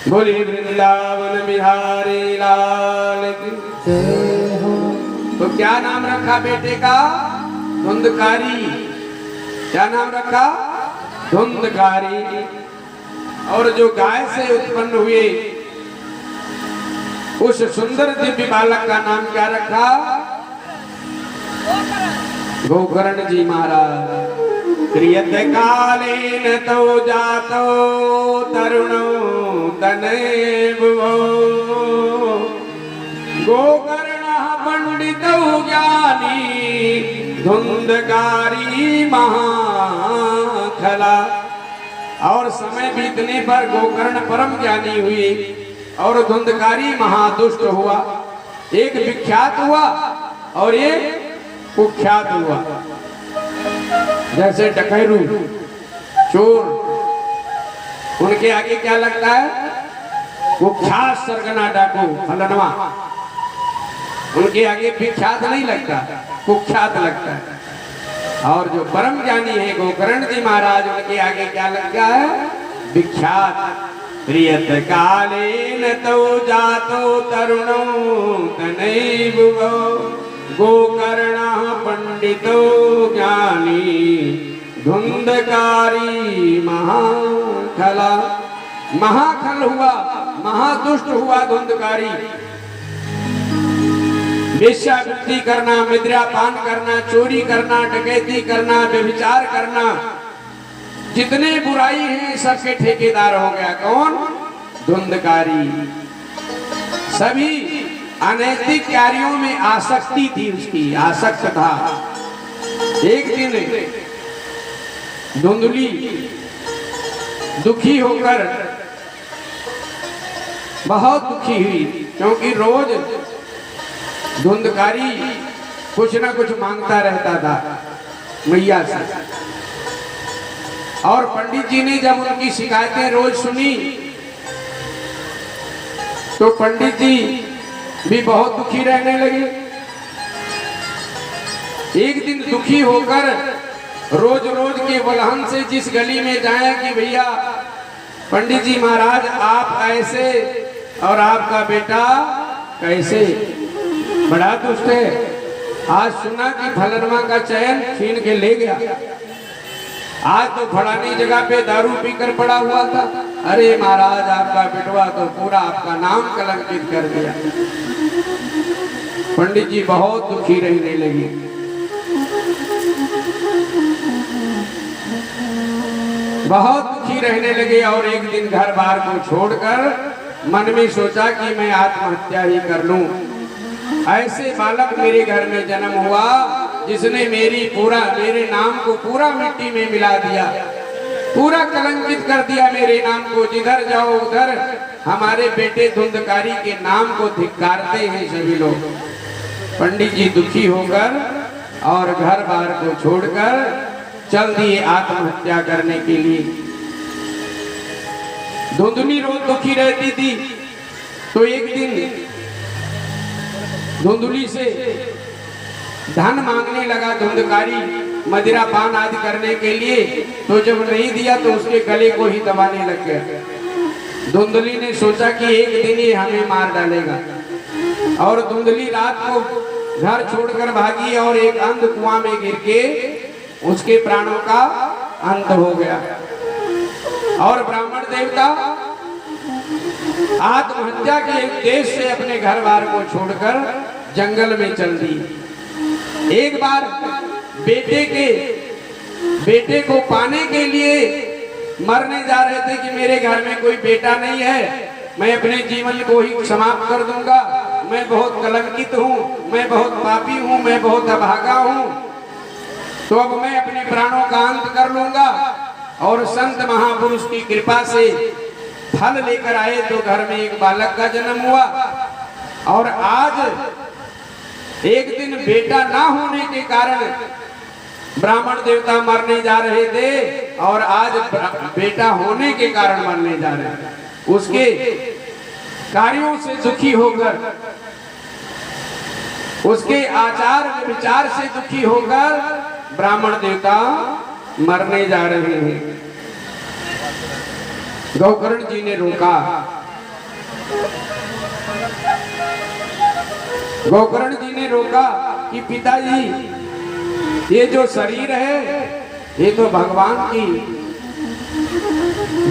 बोली वृंदावन बिहारी लाल की जय हो। तो क्या नाम रखा बेटे का? धुंधकारी। क्या नाम रखा? धुंधकारी। और जो गाय से उत्पन्न हुए उस सुंदर दिव्य बालक का नाम क्या रखा? गोकर्ण जी महाराज। क्रियत कालेन तो जातो तरुणो तनैवो गोकर्ण पंडितो ज्ञानी धुंधकारी महाखला। और समय बीतने पर गोकर्ण परम ज्ञानी हुई और धुंधकारी महादुष्ट हुआ। एक विख्यात हुआ और एक कुख्यात हुआ। जैसे डकैरू चोर, उनके आगे क्या लगता है? कुख्यात सरगना डाकू फलनवा। उनके आगे विख्यात नहीं लगता, कुख्यात लगता है। और जो परम ज्ञानी है गोकर्ण जी महाराज, उनके आगे क्या लगता है? विख्यात। प्रियत कालेन तो जातो तरुणो तनैवो गोकर्ण पंडितो ज्ञानी धुंधकारी महाखला। महाखल हुआ, महादुष्ट हुआ धुंधकारी। वेश्यावृत्ति करना, मदिरापान करना, चोरी करना, डकैती करना, व्यभिचार करना, जितने बुराई हैं सबके ठेकेदार हो गया। कौन? धुंधकारी। सभी अनैतिक कार्यों में आसक्ति थी उसकी, आसक्त था। एक दिन धुंधली दुखी होकर, बहुत दुखी हुई, क्योंकि रोज धुंधकारी कुछ ना कुछ मांगता रहता था मैया से। और पंडित जी ने जब उनकी शिकायतें रोज सुनी तो पंडित जी भी बहुत दुखी रहने लगे। एक दिन दुखी होकर रोज रोज के वलहन से जिस गली में जाए कि भैया पंडित जी महाराज आप ऐसे और आपका बेटा कैसे, बड़ा दुष्ट है। आज सुना कि फलनवा का चयन छीन के ले गया। आज तो फलानी जगह पे दारू पीकर पड़ा हुआ था। अरे महाराज आपका बेटवा तो पूरा आपका नाम कलंकित कर दिया। पंडित जी बहुत दुखी रहने लगे। बहुत दुखी रहने लगे और एक दिन घर बार को छोड़कर मन में सोचा कि मैं आत्महत्या ही कर लूं। ऐसे बालक मेरे घर में जन्म हुआ जिसने मेरे नाम को पूरा मिट्टी में मिला दिया, पूरा कलंकित कर दिया मेरे नाम को। जिधर जाओ उधर हमारे बेटे धुंधकारी के नाम को धिक्कारते हैं सभी लोग। पंडित जी दुखी होकर और घर बार को छोड़कर चल दिए आत्महत्या करने के लिए। धुंधली रोज दुखी रहती थी, तो एक दिन धुंधली से धन मांगने लगा धुंधकारी, मदिरा पान आदि करने के लिए। तो जब नहीं दिया तो उसके गले को ही दबाने लग गया। धुंधली ने सोचा कि एक दिन ये हमें मार डालेगा, और धुंधली रात को घर छोड़कर भागी और एक अंध कुआं में गिर के उसके प्राणों का अंत हो गया। और ब्राह्मण देवता आत्महत्या के उद्देश्य से अपने घर बार को छोड़कर जंगल में चल दी। एक बार बेटे को पाने के लिए मरने जा रहे थे कि मेरे घर में कोई बेटा नहीं है, मैं अपने जीवन को ही समाप्त कर दूंगा, मैं बहुत कलंकित हूँ, मैं बहुत पापी हूँ, मैं बहुत अभागा हूँ, तो अब मैं अपने प्राणों का अंत कर लूंगा। और संत महापुरुष की कृपा से फल लेकर आए तो घर में एक बालक का जन्म हुआ। और आज एक दिन बेटा ना होने के कारण ब्राह्मण देवता मरने जा रहे थे, और आज बेटा होने के कारण मरने जा रहे हैं। उसके कार्यों से दुखी होकर, उसके आचार विचार से दुखी होकर ब्राह्मण देवता मरने जा रहे हैं। गोकर्ण जी ने रोका गोकर्ण जी ने रोका कि पिताजी, ये जो शरीर है ये तो भगवान की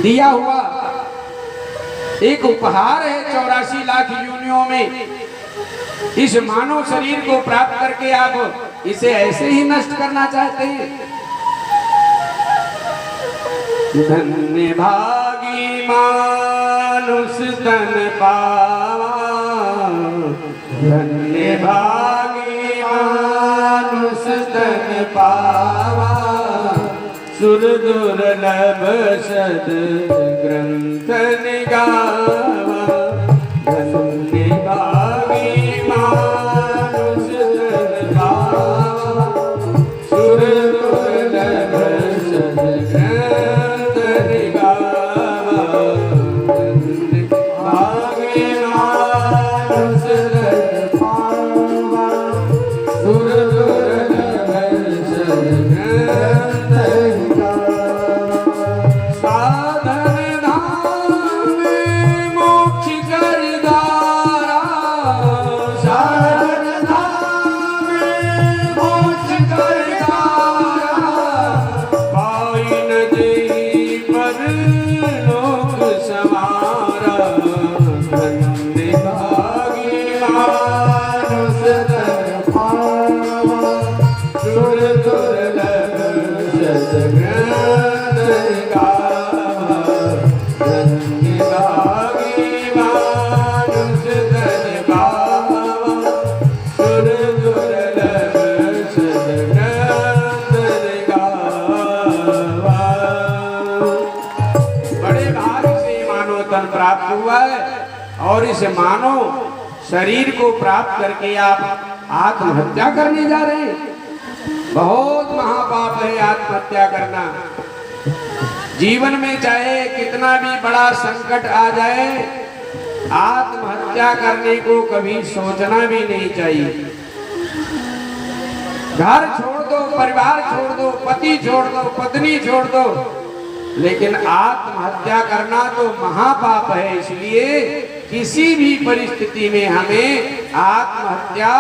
दिया हुआ एक उपहार है 84 लाख योनियों में। इस मानव शरीर को प्राप्त करके आप इसे ऐसे ही नष्ट करना चाहते हैं? धन्य भागी मानुष तन पावा, धन्य भागी मानुष तन पावा, सुर दुर्लभ सद ग्रंथ निगावा। धन्य भागी मानुष तन पावा, सुर दुर्लभ सद ग्रंथ निगावा। धन्य भागी मानुष तन पावा, सुर दुर्लभ सद ग्रंथ साधन धाम मोक्ष कर द्वारा, साधन धाम मोक्ष कर द्वारा, पाई न देहि पर लोक समारा। धन्य भागी मानुष तन पावा, सुर दुर्लभ सद ग्रंथ निगावा। धन्य भागी मानुष तन पावा, सुर दुर्लभ सद ग्रंथ निगावा। बड़े भाग से मानव तन प्राप्त हुआ है और इस मानव शरीर को प्राप्त करके आप आत्महत्या करने जा रहे हैं। बहुत महापाप है आत्महत्या करना। जीवन में चाहे कितना भी बड़ा संकट आ जाए, आत्महत्या करने को कभी सोचना भी नहीं चाहिए। घर छोड़ दो, परिवार छोड़ दो, पति छोड़ दो, पत्नी छोड़ दो, लेकिन आत्महत्या करना तो महापाप है। इसलिए किसी भी परिस्थिति में हमें आत्महत्या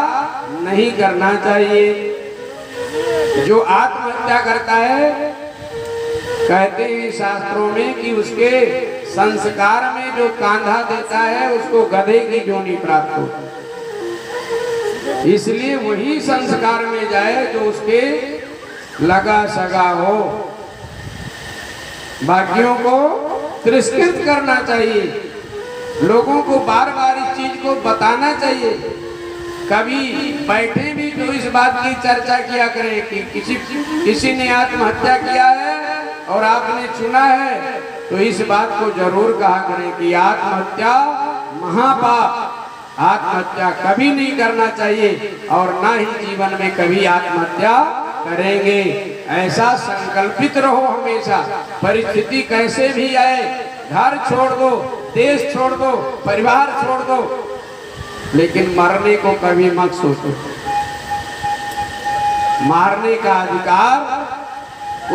नहीं करना चाहिए। जो आत्महत्या करता है, कहते हैं शास्त्रों में कि उसके संस्कार में जो कांधा देता है उसको गधे की जोनी प्राप्त हो। इसलिए वही संस्कार में जाए जो उसके लगा सगा हो। बाकियों को तिरस्कृत करना चाहिए। लोगों को बार बार इस चीज को बताना चाहिए। कभी बैठे भी तो इस बात की चर्चा किया करें कि किसी ने आत्महत्या किया है और आपने चुना है, तो इस बात को जरूर कहा करें कि आत्महत्या महापाप, आत्महत्या कभी नहीं करना चाहिए और ना ही जीवन में कभी आत्महत्या करेंगे। ऐसा संकल्पित रहो हमेशा। परिस्थिति कैसे भी आए, घर छोड़ दो, देश छोड़ दो, परिवार छोड़ दो, लेकिन मरने को कभी मत सोचो। मारने का अधिकार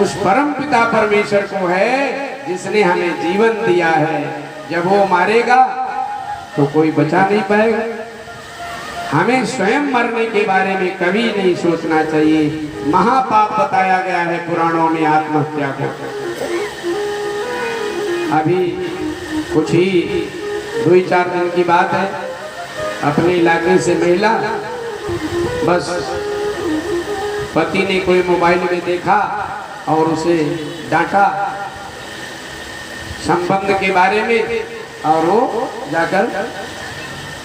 उस परम पिता परमेश्वर को है जिसने हमें जीवन दिया है। जब वो मारेगा तो कोई बचा नहीं पाएगा। हमें स्वयं मरने के बारे में कभी नहीं सोचना चाहिए। महापाप बताया गया है पुराणों में आत्महत्या को। अभी कुछ ही 2-4 दिन की बात है, अपने इलाके से महिला, बस पति ने कोई मोबाइल में देखा और उसे डांटा संबंध के बारे में, और वो जाकर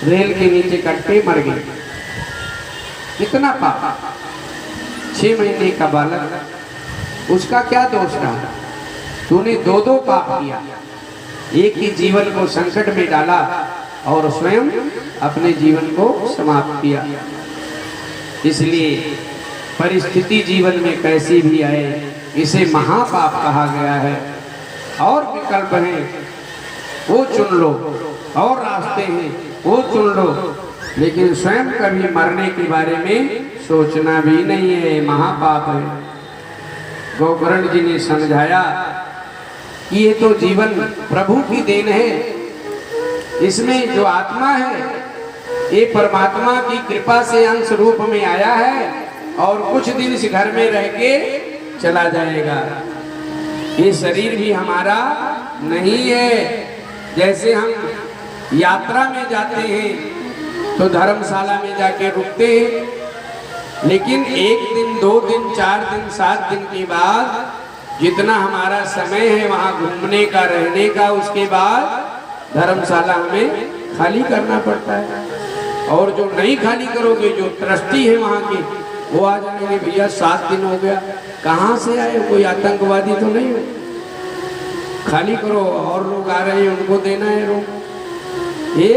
रेल के नीचे कट्टे मर गई। कितना पाप। 6 महीने का बालक, उसका क्या दोष रहा? तूने 2 पाप किया। एक ही जीवन को संकट में डाला और स्वयं अपने जीवन को समाप्त किया। इसलिए परिस्थिति जीवन में कैसी भी आए, इसे महापाप कहा गया है। और विकल्प हैं वो चुन लो, और रास्ते हैं वो चुन लो, लेकिन स्वयं कभी मरने के बारे में सोचना भी नहीं है, महापाप है। गोकर्ण जी ने समझाया कि ये तो जीवन प्रभु की देन है। इसमें जो आत्मा है ये परमात्मा की कृपा से अंश रूप में आया है और कुछ दिन इस घर में रह के चला जाएगा। ये शरीर भी हमारा नहीं है। जैसे हम यात्रा में जाते हैं तो धर्मशाला में जाके रुकते हैं, लेकिन 1 दिन 2 दिन 4 दिन 7 दिन के बाद जितना हमारा समय है वहाँ घूमने का रहने का, उसके बाद धर्मशाला हमें खाली करना पड़ता है। और जो नहीं खाली करोगे, जो ट्रस्टी है वहाँ के, वो आ जाएंगे, भैया 7 दिन हो गया, कहाँ से आए, कोई आतंकवादी तो नहीं हो, खाली करो, और लोग आ रहे हैं उनको देना है रूम। ये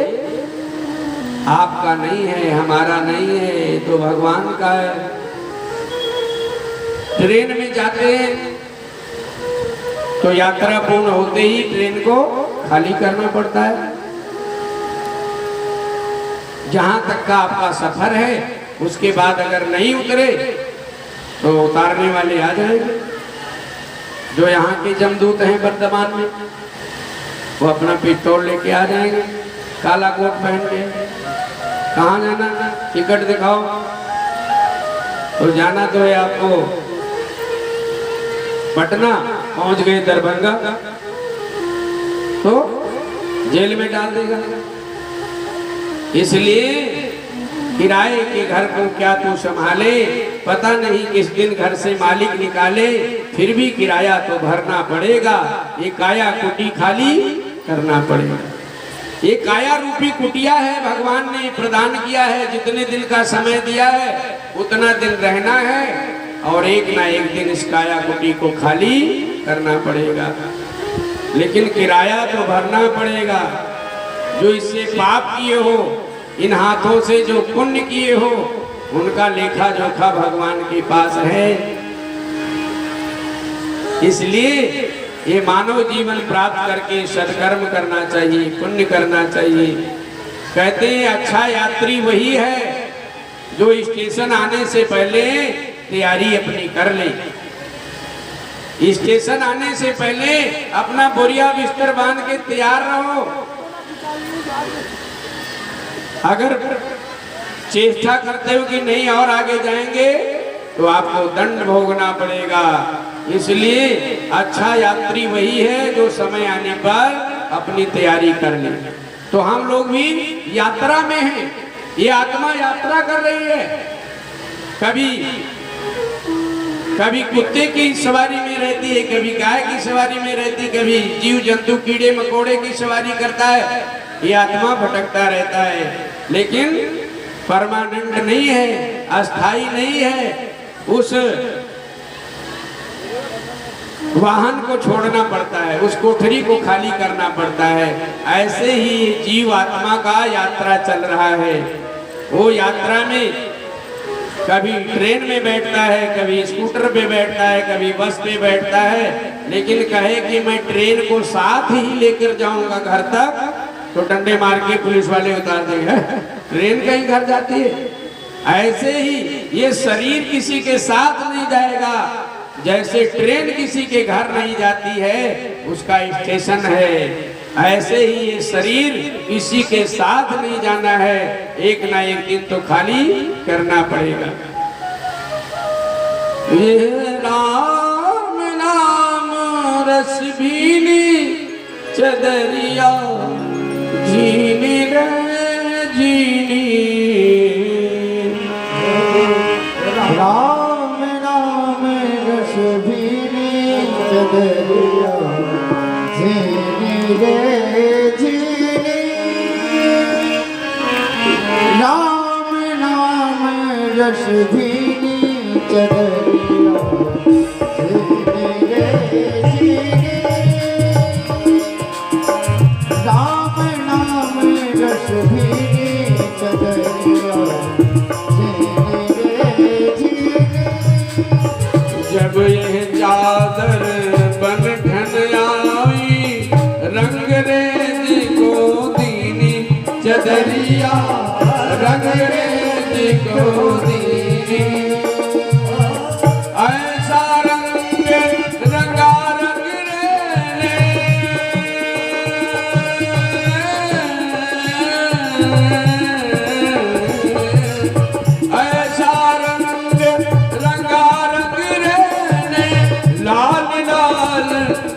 आपका नहीं है, हमारा नहीं है, तो भगवान का है। ट्रेन में जाते हैं तो यात्रा पूर्ण होते ही ट्रेन को खाली करना पड़ता है। जहां तक का आपका सफर है उसके बाद अगर नहीं उतरे तो उतारने वाले आ जाएंगे। जो यहाँ के जमदूत हैं वर्तमान में, वो अपना पिस्तौल लेके आ जाएंगे, काला कोट पहन के। कहाँ जाना, टिकट दिखाओ। तो जाना तो है आपको पटना, पहुंच गए दरभंगा तो जेल में डाल देगा। इसलिए किराए के घर को क्या तू संभाले, पता नहीं किस दिन घर से मालिक निकाले, फिर भी किराया तो भरना पड़ेगा। ये काया कुटी खाली करना पड़ेगा। ये काया रूपी कुटिया है, भगवान ने प्रदान किया है। जितने दिन का समय दिया है उतना दिन रहना है और एक ना एक दिन इस काया कुटी को खाली करना पड़ेगा। लेकिन किराया तो भरना पड़ेगा। जो इससे पाप किए हो, इन हाथों से जो पुण्य किए हो, उनका लेखा जोखा भगवान के पास है। इसलिए ये मानव जीवन प्राप्त करके सत्कर्म करना चाहिए, पुण्य करना चाहिए। कहते हैं अच्छा यात्री वही है जो स्टेशन आने से पहले तैयारी अपनी कर ले। स्टेशन आने से पहले अपना बोरिया बिस्तर बांध के तैयार रहो। अगर चेष्टा करते हो कि नहीं और आगे जाएंगे तो आपको दंड भोगना पड़ेगा। इसलिए अच्छा यात्री वही है जो समय आने पर अपनी तैयारी कर ले। तो हम लोग भी यात्रा में हैं। ये आत्मा यात्रा कर रही है। कभी कुत्ते की सवारी में रहती है, कभी गाय की सवारी में रहती है, कभी जीव जंतु कीड़े मकोड़े की सवारी करता है। ये आत्मा भटकता रहता है, लेकिन परमानेंट नहीं है, अस्थाई नहीं है। उस वाहन को छोड़ना पड़ता है, उस कोठरी को खाली करना पड़ता है। ऐसे ही जीव आत्मा का यात्रा चल रहा है। वो यात्रा में कभी ट्रेन में बैठता है, कभी स्कूटर पे बैठता है, कभी बस पे बैठता है, लेकिन कहे कि मैं ट्रेन को साथ ही लेकर जाऊंगा घर तक, तो डंडे मार के पुलिस वाले उतार देंगे, ट्रेन कहीं घर जाती है। ऐसे ही ये शरीर किसी के साथ नहीं जाएगा। जैसे ट्रेन किसी के घर नहीं जाती है, उसका स्टेशन है, ऐसे ही ये शरीर किसी के साथ नहीं जाना है। एक ना एक दिन तो खाली करना पड़ेगा। ये राम नाम रस भीनी चदरिया जीनी रे जीनी। राम नाम रस भीनी चदरिया जीनी रे जीनी। राम नाम रस भीनी चदरिया जीनी रे जीनी। राम नाम रस भीनी चदरिया जीनी रे जीनी। जब यह चादर बन ठन आई, रंग रेज को दीनी चदरिया, रंग रेज को दीनी। ऐसा रंग रंगा रंग रे, ऐसा रंग रंगा रंग रहने लाल लाल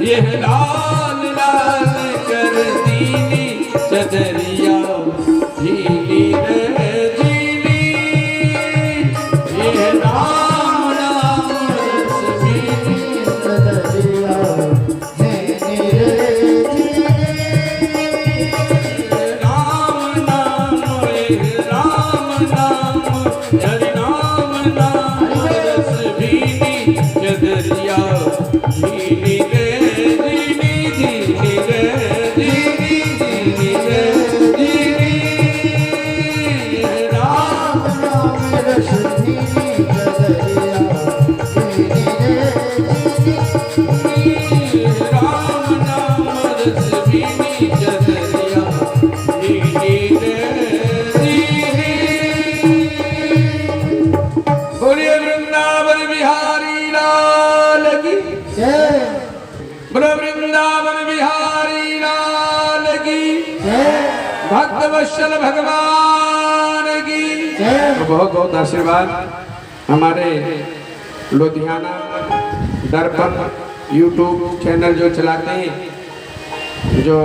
यह लाल लाल कर दीनी चदरिया झीली रे झीली यह राम नाम रस बीनी सदरिया झीली रे झीली राम नाम हरि नाम रस बीनी चदरिया झीली रे झीली झीली रे झीली झीली रे झीली राम नाम रस धीनी सदरिया झीली रे झीली राम नाम रस बीनी चदरिया झीली रे झीली। बोलिए वृंदावन बिहारी लाल की, जय बोलो वृंदावन बिहारी लाल की, जय भक्त वत्सल भगवान की। जय तो बहुत बहुत आशीर्वाद हमारे लुधियाना दर्पण यूट्यूब चैनल जो चलाते हैं, जो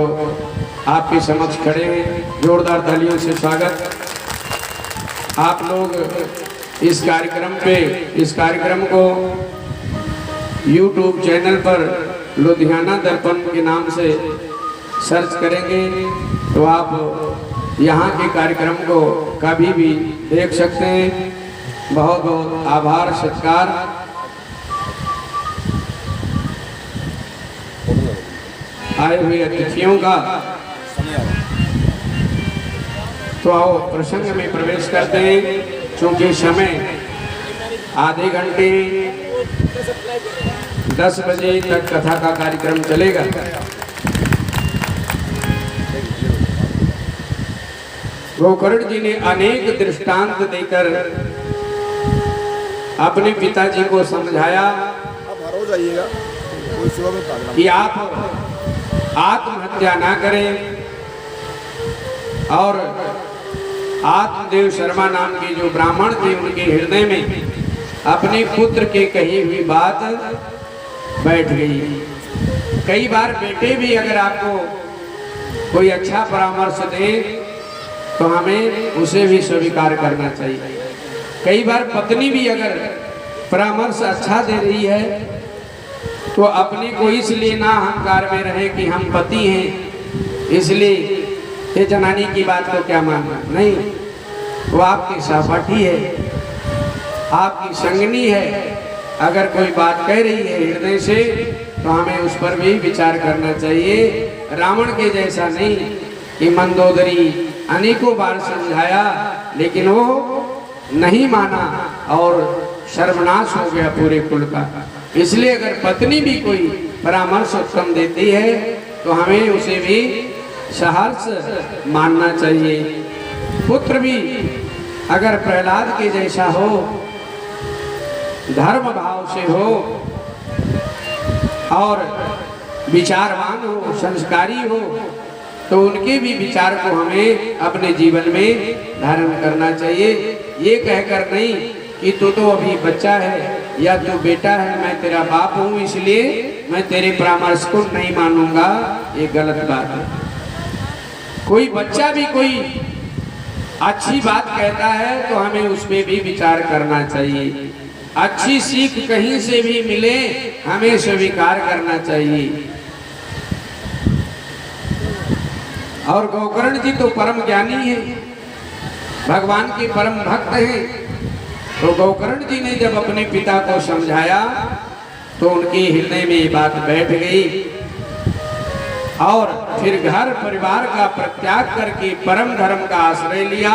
आपके समक्ष खड़े हैं, जोरदार तालियों से स्वागत। आप लोग इस कार्यक्रम को यूट्यूब चैनल पर लुधियाना दर्पण के नाम से सर्च करेंगे तो आप यहाँ के कार्यक्रम को कभी भी देख सकते हैं। बहुत बहुत आभार सत्कार। आए हुए अतिथियों का। तो आओ प्रसंग में प्रवेश करते हैं, क्योंकि समय आधे घंटे 10 बजे तक कथा का कार्यक्रम चलेगा। गोकर्ण जी ने अनेक दृष्टांत देकर अपने पिताजी को समझाया कि आप आत्महत्या ना करें और आत्मदेव शर्मा नाम के जो ब्राह्मण थे उनके हृदय में अपने पुत्र के कही हुई बात बैठ गई। कई बार बेटे भी अगर आपको कोई अच्छा परामर्श दे तो हमें उसे भी स्वीकार करना चाहिए। कई बार पत्नी भी अगर परामर्श अच्छा दे रही है तो अपने को इसलिए ना अहंकार में रहे कि हम पति हैं इसलिए ये जनानी की बात को क्या मानना, नहीं, वो आपकी सहपाठी है, आपकी संगनी है। अगर कोई बात कह रही है हृदय से तो हमें उस पर भी विचार करना चाहिए। रावण के जैसा नहीं कि मंदोदरी अनेकों बार समझाया लेकिन वो नहीं माना और सर्वनाश हो गया पूरे कुल का। इसलिए अगर पत्नी भी कोई परामर्श उत्तम देती है तो हमें उसे भी सहर्ष मानना चाहिए। पुत्र भी अगर प्रहलाद के जैसा हो, धर्म भाव से हो और विचारवान हो, संस्कारी हो तो उनके भी विचार को हमें अपने जीवन में धारण करना चाहिए। ये कहकर नहीं कि तू तो अभी बच्चा है या तू बेटा है, मैं तेरा बाप हूँ इसलिए मैं तेरे परामर्श को नहीं मानूंगा, ये गलत बात है। कोई बच्चा भी कोई अच्छी बात कहता है तो हमें उस पर भी विचार करना चाहिए। अच्छी सीख कहीं से भी मिले हमें स्वीकार करना चाहिए। और गोकर्ण जी तो परम ज्ञानी है, भगवान के परम भक्त हैं। तो गोकर्ण जी ने जब अपने पिता को समझाया तो उनके हृदय में ये बात बैठ गई और फिर घर परिवार का परित्याग करके परम धर्म का आश्रय लिया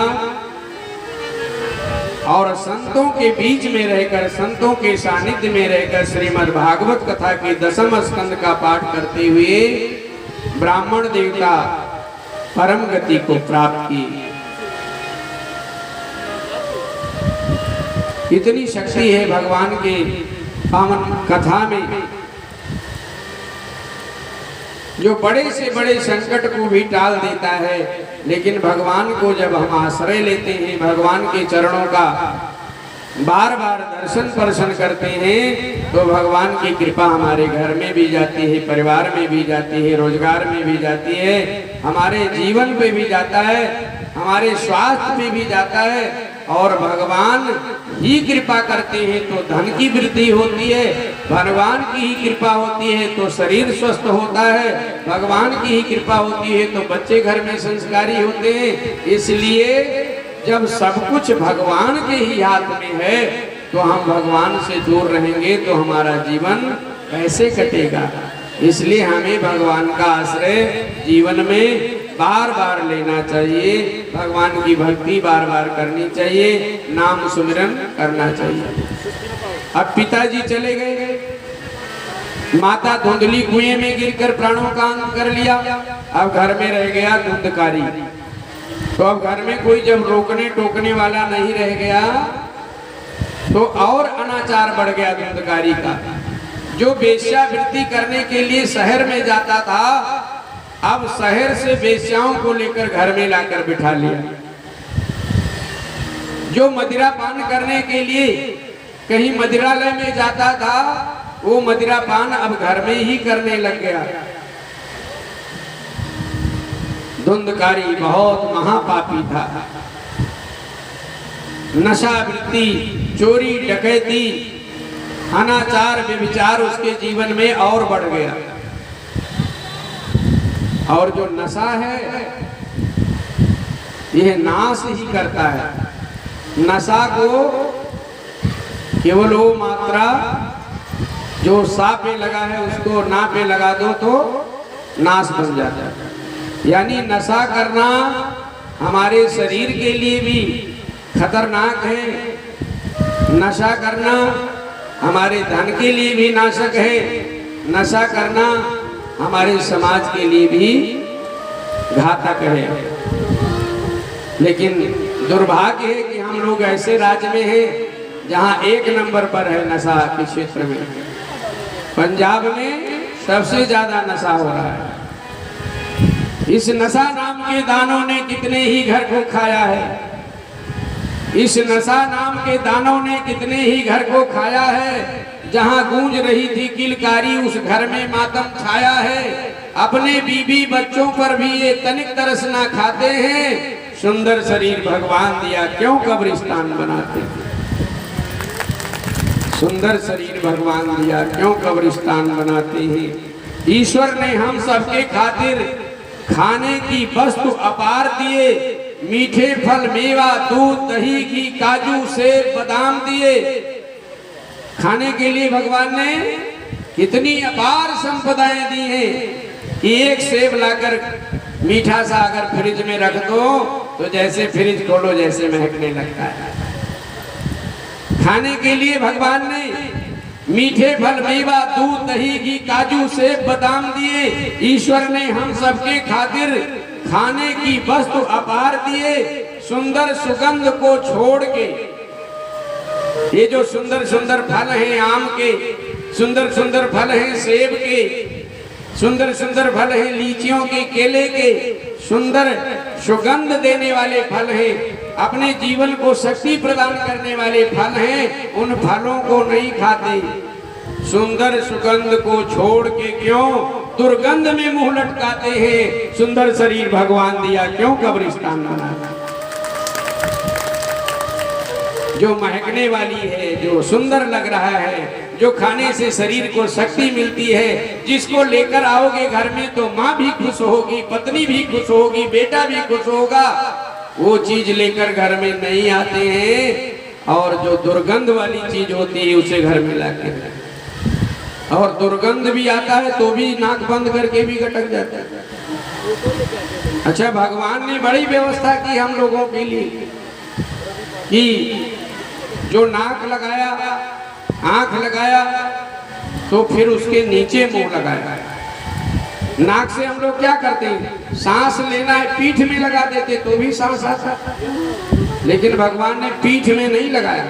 और संतों के बीच में रहकर, संतों के सानिध्य में रहकर श्रीमद् भागवत कथा के 10वें स्कंद का पाठ करते हुए ब्राह्मण देवता परम गति को प्राप्त की। इतनी शक्ति है भगवान के पावन कथा में। जो बड़े से बड़े संकट को भी टाल देता है। लेकिन भगवान को जब हम आश्रय लेते हैं, भगवान के चरणों का बार बार दर्शन स्पर्शन करते हैं, तो भगवान की कृपा हमारे घर में भी जाती है, परिवार में भी जाती है, रोजगार में भी जाती है, हमारे जीवन पे भी जाता है, हमारे स्वास्थ्य पे भी जाता है। और भगवान ही कृपा करते हैं तो धन की वृद्धि होती है, भगवान की ही कृपा होती है तो शरीर स्वस्थ होता है, भगवान की ही कृपा होती है तो बच्चे घर में संस्कारी होते हैं। इसलिए जब सब कुछ भगवान के ही हाथ में है तो हम भगवान से दूर रहेंगे तो हमारा जीवन कैसे कटेगा। इसलिए हमें भगवान का आश्रय जीवन में बार बार लेना चाहिए, भगवान की भक्ति बार बार करनी चाहिए, नाम सुमिरन करना चाहिए। अब पिताजी चले गए, माता धुंधली कुएं में गिरकर प्राणों का अंत कर लिया। अब घर में रह गया धुंधकारी। तो अब घर में कोई जब रोकने टोकने वाला नहीं रह गया तो और अनाचार बढ़ गया धुंधकारी का। जो वेश्यावृत्ति करने के लिए शहर में जाता था, अब शहर से वेश्याओं को लेकर घर में लाकर बिठा लिया। जो मदिरा पान करने के लिए कहीं मदिरालय में जाता था, वो मदिरा पान अब घर में ही करने लग गया। धुंधकारी बहुत महापापी था। नशावृत्ति, चोरी डकैती, अनाचार व्यभिचार उसके जीवन में और बढ़ गया। और जो नशा है यह नाश ही करता है। नशा को केवल वो मात्रा जो सा पे लगा है उसको ना पे लगा दो तो नाश बन जाता है। यानी नशा करना हमारे शरीर के लिए भी खतरनाक है। नशा करना हमारे धन के लिए भी नाशक है। नशा करना हमारे समाज के लिए भी घातक है। लेकिन दुर्भाग्य है कि हम लोग ऐसे राज्य में हैं जहां 1 नंबर पर है नशा के क्षेत्र में। पंजाब में सबसे ज्यादा नशा हो रहा है। इस नशा नाम के दानों ने कितने ही घर को खाया है। इस नशा नाम के दानों ने कितने ही घर को खाया है। जहां गूंज रही थी किलकारी उस घर में मातम छाया है। अपने बीबी बच्चों पर भी ये तनिक तरस ना खाते हैं। सुंदर शरीर भगवान दिया क्यों कब्रिस्तान बनाते हैं। सुंदर शरीर भगवान दिया क्यों कब्रिस्तान बनाते हैं। ईश्वर ने हम सबके खातिर खाने की वस्तु अपार दिए। मीठे फल, मेवा, दूध, दही, घी, काजू, सेब, बादाम दिए। खाने के लिए भगवान ने कितनी अपार संपदाएं दी हैं कि एक सेब लाकर मीठा सा अगर फ्रिज में रख दो तो जैसे फ्रिज खोलो जैसे महकने लगता है। खाने के लिए भगवान ने मीठे फल, मेवा, दूध, दही, घी, काजू, सेब, बादाम दिए। ईश्वर ने हम सबके खातिर खाने की वस्तु अपार दिए। सुंदर सुगंध को छोड़ के ये जो सुंदर सुंदर फल हैं आम के, सुंदर सुंदर फल हैं सेब के, सुंदर सुंदर फल हैं लीचियों के, केले के, सुंदर सुगंध देने वाले फल हैं, अपने जीवन को शक्ति प्रदान करने वाले फल हैं। उन फलों को नहीं खाते। सुंदर सुगंध को छोड़ के क्यों दुर्गंध में मुंह लटकाते हैं। सुंदर शरीर भगवान दिया क्यों कब्रिस्तान बनाना। जो महकने वाली है, जो सुंदर लग रहा है, जो खाने से शरीर को शक्ति मिलती है, जिसको लेकर आओगे घर में तो माँ भी खुश होगी, पत्नी भी खुश होगी, बेटा भी खुश होगा, वो चीज लेकर घर में नहीं आते हैं। और जो दुर्गंध वाली चीज होती है उसे घर में लाके, और दुर्गंध भी आता है तो भी नाक बंद करके भी गटक जाता है। अच्छा, भगवान ने बड़ी व्यवस्था की हम लोगों के लिए कि जो नाक लगाया, आंख लगाया तो फिर उसके नीचे मुंह लगाया। नाक से हम लोग क्या करते हैं, सांस लेना है पीठ में लगा देते तो भी सांस आता, लेकिन भगवान ने पीठ में नहीं लगाया,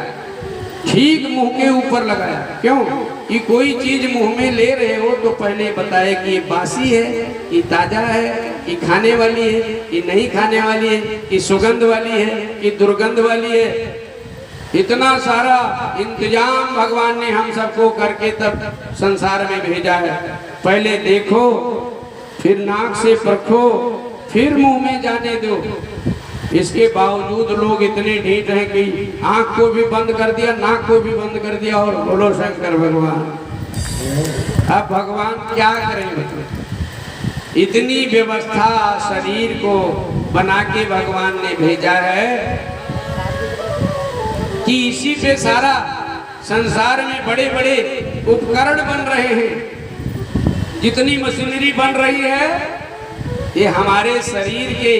ठीक मुंह के ऊपर लगाया। क्यों? कि कोई चीज मुंह में ले रहे हो तो पहले बताए कि ये बासी है, कि ताजा है, कि खाने वाली है, कि नहीं खाने वाली है, कि सुगंध वाली है, कि दुर्गंध वाली है। इतना सारा इंतजाम भगवान ने हम सबको करके तब संसार में भेजा है। पहले देखो, फिर नाक से परखो, फिर मुंह में जाने दो। इसके बावजूद लोग इतने ढीठ हैं कि आंख को भी बंद कर दिया, नाक को भी बंद कर दिया, और बोलो शंकर भगवान। अब भगवान क्या करें? इतनी व्यवस्था शरीर को बना के भगवान ने भेजा है कि इसी पे सारा संसार में बड़े बड़े उपकरण बन रहे हैं। जितनी मशीनरी बन रही है ये हमारे शरीर के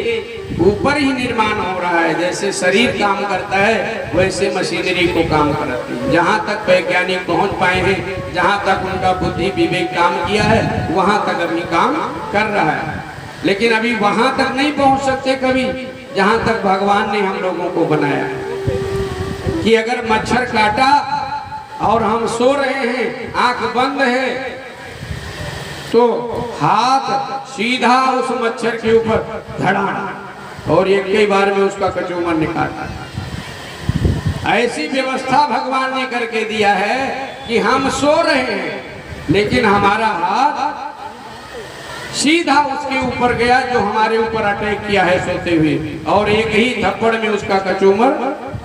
ऊपर ही निर्माण हो रहा है। जैसे शरीर काम करता है वैसे मशीनरी को काम करती है। जहाँ तक वैज्ञानिक पहुँच पाए हैं, जहाँ तक उनका बुद्धि विवेक काम किया है, वहाँ तक अभी काम कर रहा है। लेकिन अभी वहाँ तक नहीं पहुँच सकते कभी जहाँ तक भगवान ने हम लोगों को बनाया कि अगर मच्छर काटा और हम सो रहे हैं, आंख बंद है, तो हाथ सीधा उस मच्छर के ऊपर धड़ाना और एक कई बार में उसका कचूमर निकालना। ऐसी व्यवस्था भगवान ने करके दिया है कि हम सो रहे हैं लेकिन हमारा हाथ सीधा उसके ऊपर गया जो हमारे ऊपर अटैक किया है सोते हुए, और एक ही थप्पड़ में उसका कचूमर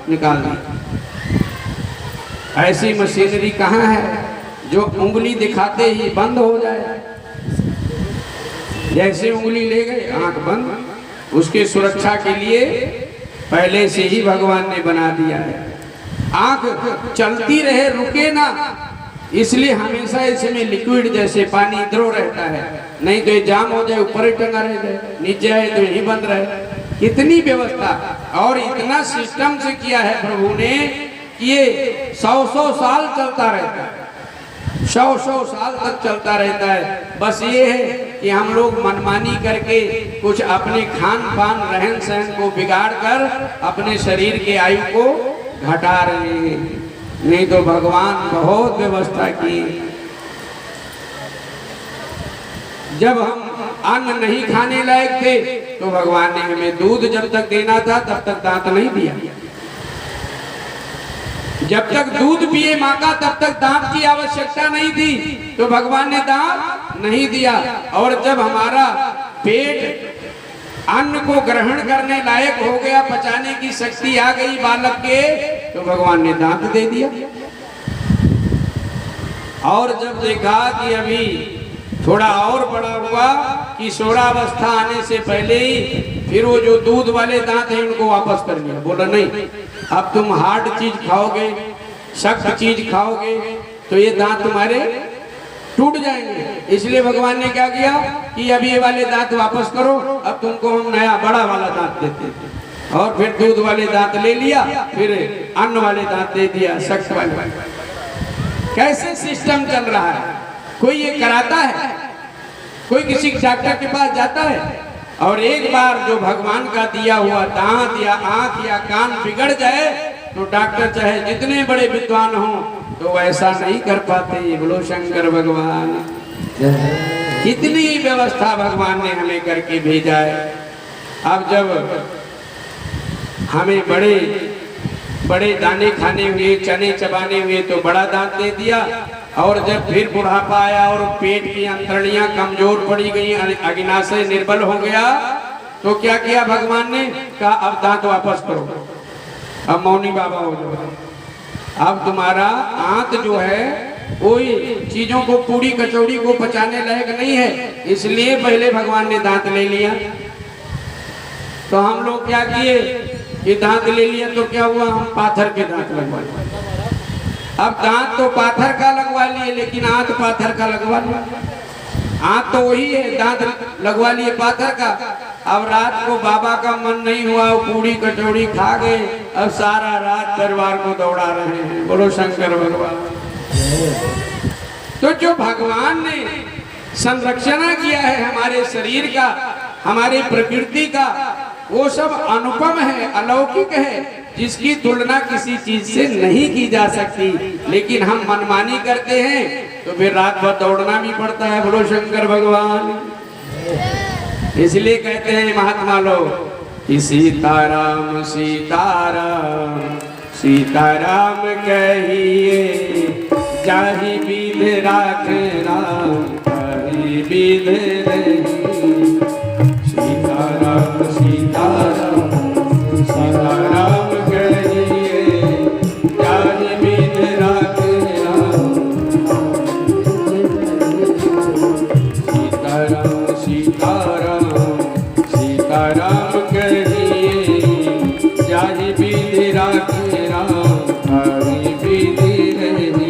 निकाल दिया। ऐसी मशीनरी कहाँ है जो उंगली दिखाते ही बंद हो जाए? जैसे उंगली ले गए, आंख बंद। उसके सुरक्षा के लिए पहले से ही भगवान ने बना दिया है। आंख चलती रहे, रुके ना, इसलिए हमेशा इसमें लिक्विड जैसे पानी द्रो रहता है। नहीं तो ये जाम हो जाए, ऊपर ही टंगा रह जाए, नीचे आए तो यही बंद रहे। इतनी व्यवस्था और इतना सिस्टम से किया है प्रभु ने कि ये 100-100 साल चलता रहता है, 100-100 साल तक चलता रहता है। बस ये है कि हम लोग मनमानी करके कुछ अपने खान पान रहन सहन को बिगाड़ कर अपने शरीर के आयु को घटा रहे हैं। नहीं तो भगवान बहुत व्यवस्था की। जब हम अन्न नहीं खाने लायक थे तो भगवान ने हमें दूध जब तक देना था तब तक दांत नहीं दिया। जब तक दूध पिए माँ का तब तक दांत की आवश्यकता नहीं थी तो भगवान ने दांत नहीं दिया। और जब हमारा पेट अन्न को ग्रहण करने लायक हो गया, पचाने की शक्ति आ गई बालक के, तो भगवान ने दांत दे दिया। और जब देखा कि अभी थोड़ा और बड़ा हुआ, किशोरावस्था आने से पहले ही फिर वो जो दूध वाले दांत हैं उनको वापस कर लिया। बोला नहीं, अब तुम हार्ड चीज खाओगे, सख्त चीज खाओगे तो ये दांत तुम्हारे टूट जाएंगे। इसलिए भगवान ने क्या किया कि अब ये वाले दांत वापस करो, अब तुमको हम नया बड़ा वाला दांत देते हैं। और फिर दूध वाले दांत ले लिया, फिर अन्न वाले दांत दे दिया, सख्त वाले। कैसे सिस्टम चल रहा है? कोई ये कराता है? कोई किसी डॉक्टर के पास जाता है? और एक बार जो भगवान का दिया हुआ दांत या आंख या कान बिगड़ जाए तो डॉक्टर चाहे जितने बड़े विद्वान हों तो ऐसा नहीं कर पाते। बोलो शंकर भगवान। कितनी व्यवस्था भगवान ने हमें करके भेजा है। अब जब हमें बड़े बड़े दाने खाने हुए, चने चबाने हुए तो बड़ा दांत दे दिया। और जब फिर बुढ़ापा आया और पेट की अंतड़ियां कमजोर पड़ी गई, अग्नाशय निर्बल हो गया, तो क्या किया भगवान ने? कहा अब दांत वापस करो, अब मौनी बाबा हो जाओ। अब तुम्हारा आंत जो है कोई चीजों को, पूरी कचौड़ी को पचाने लायक नहीं है, इसलिए पहले भगवान ने दांत ले लिया। तो हम लोग क्या किए कि दांत ले लिया तो क्या हुआ, हम पाथर के दांत लगवा लिए। अब दांत तो पाथर का लगवा लिए लेकिन आंत पाथर का लगवा लिया। आंत तो वही है, दांत लगवा लिए पाथर का। अब रात को बाबा का मन नहीं हुआ, पूरी कचौड़ी खा गए, अब सारा रात परिवार को दौड़ा रहे हैं। बोलो शंकर भगवान। तो जो भगवान ने संरक्षण किया है हमारे शरीर का, हमारे प्रकृति का, वो सब अनुपम है, अलौकिक है। जिसकी तुलना किसी चीज से नहीं की जा सकती, लेकिन हम मनमानी करते हैं तो फिर रात भर दौड़ना भी पड़ता है। बोलो शंकर भगवान। इसलिए कहते हैं महात्मा लोग कि सीताराम सीताराम सीताराम कहिए, जाहि विध राख राम कहि विध रही। सीताराम सीताराम सीताराम कहिए, जाहि विध राख राम। सीताराम सीताराम सीताराम कहिए, जाहि विध राख राम कहि विध रही।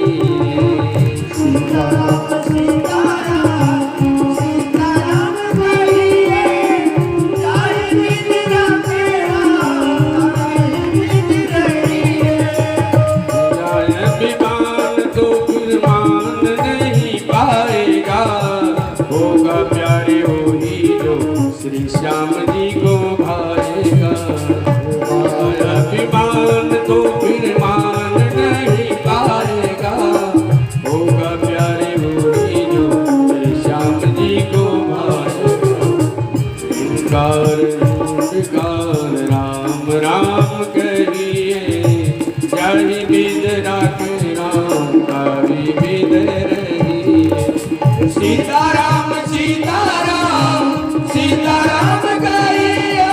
श्री श्याम जी को भाएगा, अभिमान तो फिर मान नहीं पाएगा। होगा प्यारे वही जो श्री श्याम जी को भाएगा। ओंकार ओंकार राम राम कहिए, जाहि विध राख राम कहि विध रही। सीताराम सीताराम सीताराम कहिए,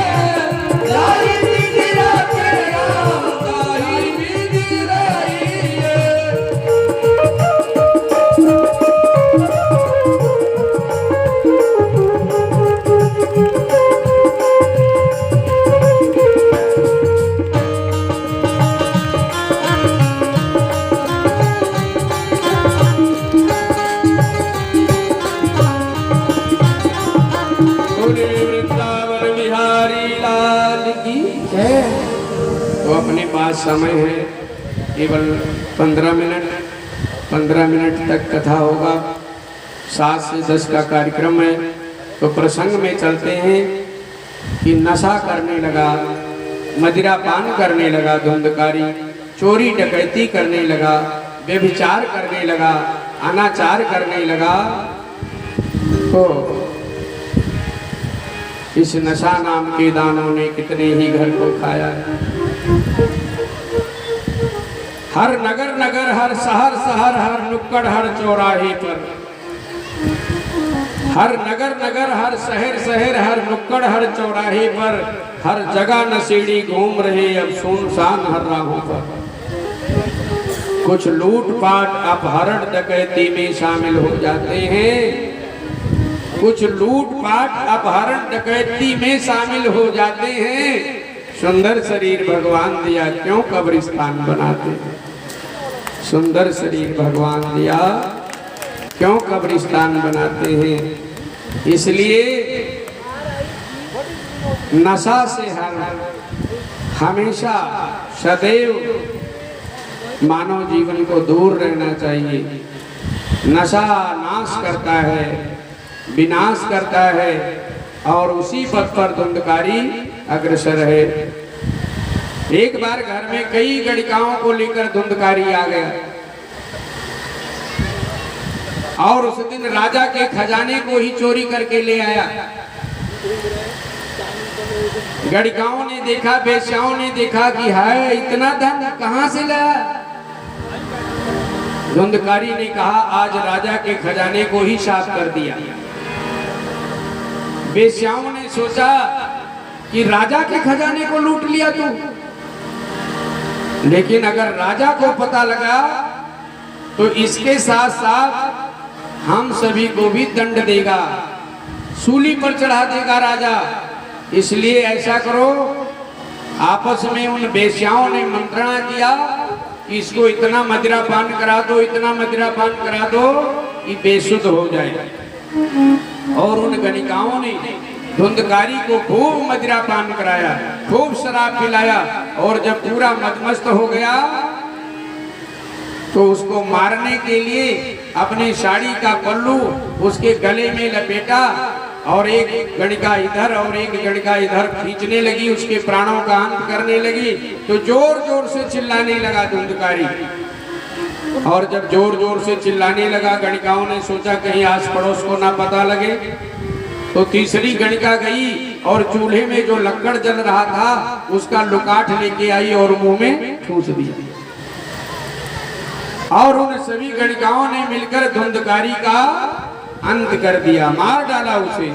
जाहि विध राख राम कहि विध रही। वृंदावन बिहारी लाल की जय। तो अपने पास समय है केवल 15 मिनट तक कथा होगा। 7 से 10 का कार्यक्रम है। तो प्रसंग में चलते हैं कि नशा करने लगा, मदिरा पान करने लगा धुंधकारी, चोरी डकैती करने लगा, व्यभिचार करने लगा, अनाचार करने लगा। तो इस नशा नाम के दानों ने कितने ही घर को खाया है। हर नगर नगर, हर शहर शहर, हर नुक्कड़ हर चौराहे पर, हर नगर नगर, हर शहर शहर, हर नुक्कड़ हर चौराहे पर, हर जगह नशेड़ी घूम रहे अब सुनसान हर राहों पर। कुछ लूटपाट अपहरण डकैती में शामिल हो जाते हैं, कुछ लूटपाट अपहरण डकैती में शामिल हो जाते हैं। सुंदर शरीर भगवान दिया क्यों कब्रिस्तान बनाते हैं। सुंदर शरीर भगवान दिया क्यों कब्रिस्तान बनाते हैं। इसलिए नशा से हमेशा सदैव मानव जीवन को दूर रहना चाहिए। नशा नाश करता है, विनाश करता है और उसी पथ पर धुंधकारी अग्रसर है। एक बार घर में कई गणिकाओं को लेकर धुंधकारी आ गया और उस दिन राजा के खजाने को ही चोरी करके ले आया। गणिकाओं ने देखा, वेश्याओं ने देखा कि हाय इतना धन कहां से लाया। धुंधकारी ने कहा आज राजा के खजाने को ही साफ कर दिया। वेश्याओं ने सोचा कि राजा के खजाने को लूट लिया तू, लेकिन अगर राजा को पता लगा तो इसके साथ साथ हम सभी को भी दंड देगा, सूली पर चढ़ा देगा राजा। इसलिए ऐसा करो, आपस में उन वेश्याओं ने मंत्रणा किया कि इसको इतना मदिरा पान करा दो, इतना मदिरा पान करा दो कि बेसुध हो जाए। और उन गणिकाओं ने धुंधकारी को खूब मदिरा पान कराया, खूब शराब पिलाया और जब पूरा मदमस्त हो गया तो उसको मारने के लिए अपनी साड़ी का पल्लू उसके गले में लपेटा और एक गणिका इधर और एक गणिका इधर खींचने लगी, उसके प्राणों का अंत करने लगी। तो जोर जोर से चिल्लाने लगा धुंधकारी। और जब जोर जोर से चिल्लाने लगा, गणिकाओं ने सोचा कहीं आस पड़ोस को ना पता लगे। तो तीसरी गणिका गई और चूल्हे में जो लक्कड़ जल रहा था उसका लुकाठ लेके आई और मुंह में ठूस दिया। और उन सभी गणिकाओं ने मिलकर धुंधकारी का अंत कर दिया, मार डाला उसे।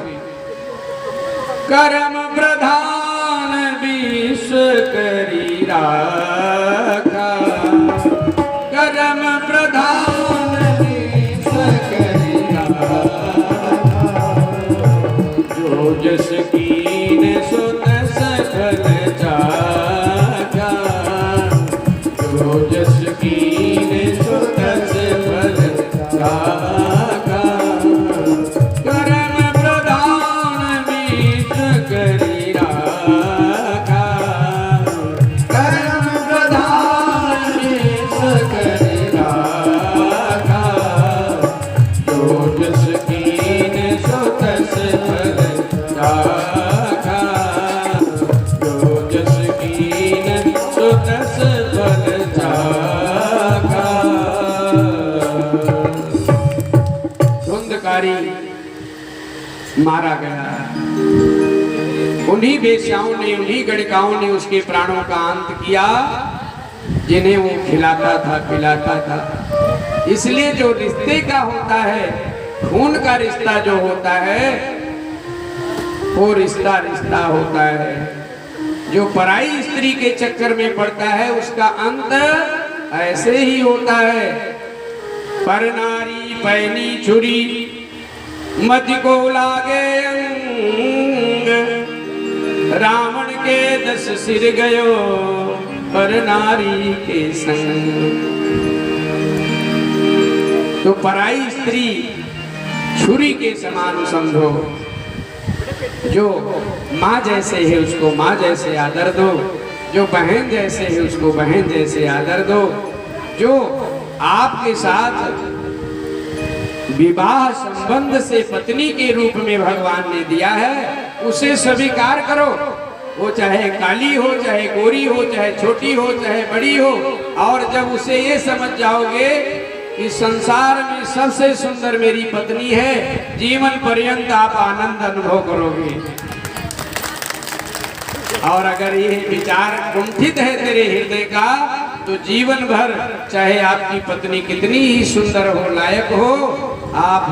कर्म प्रधान विष करी राखा, कर्म प्रधान विष करी राखा, जो जस कीन सो तस फल चाखा, जो जस कीन सो तस फल चाखा। कर्म प्रधान विष करी राखा, कर्म प्रधान विष करी राखा, जो जस कीन सो तस फल चाखा, जो जस कीन सो तस फल चाखा। धुंधकारी मारा गया। उन्हीं वेश्याओं ने, उन्हीं गणिकाओं ने उसके प्राणों का अंत किया जिन्हें वो खिलाता था, पिलाता था। इसलिए जो रिश्ते का होता है, खून का रिश्ता जो होता है, वो रिश्ता रिश्ता होता है। जो पराई स्त्री के चक्कर में पड़ता है उसका अंत ऐसे ही होता है। पर नारी पैनी छुरी मति को लागे अंग, रावण के 10 सिर गयो पर नारी के संग। तो पराई स्त्री छुरी के समान समझो। जो माँ जैसे है उसको माँ जैसे आदर दो, जो बहन जैसे है उसको बहन जैसे आदर दो। जो आपके साथ विवाह संबंध से पत्नी के रूप में भगवान ने दिया है उसे स्वीकार करो। वो चाहे काली हो, चाहे गोरी हो, चाहे छोटी हो, चाहे बड़ी हो। और जब उसे ये समझ जाओगे कि संसार में सबसे सुंदर मेरी पत्नी है, जीवन पर्यंत आप आनंद अनुभव करोगे। और अगर ये विचार कुंठित है तेरे हृदय का, तो जीवन भर चाहे आपकी पत्नी कितनी ही सुंदर हो, लायक हो, आप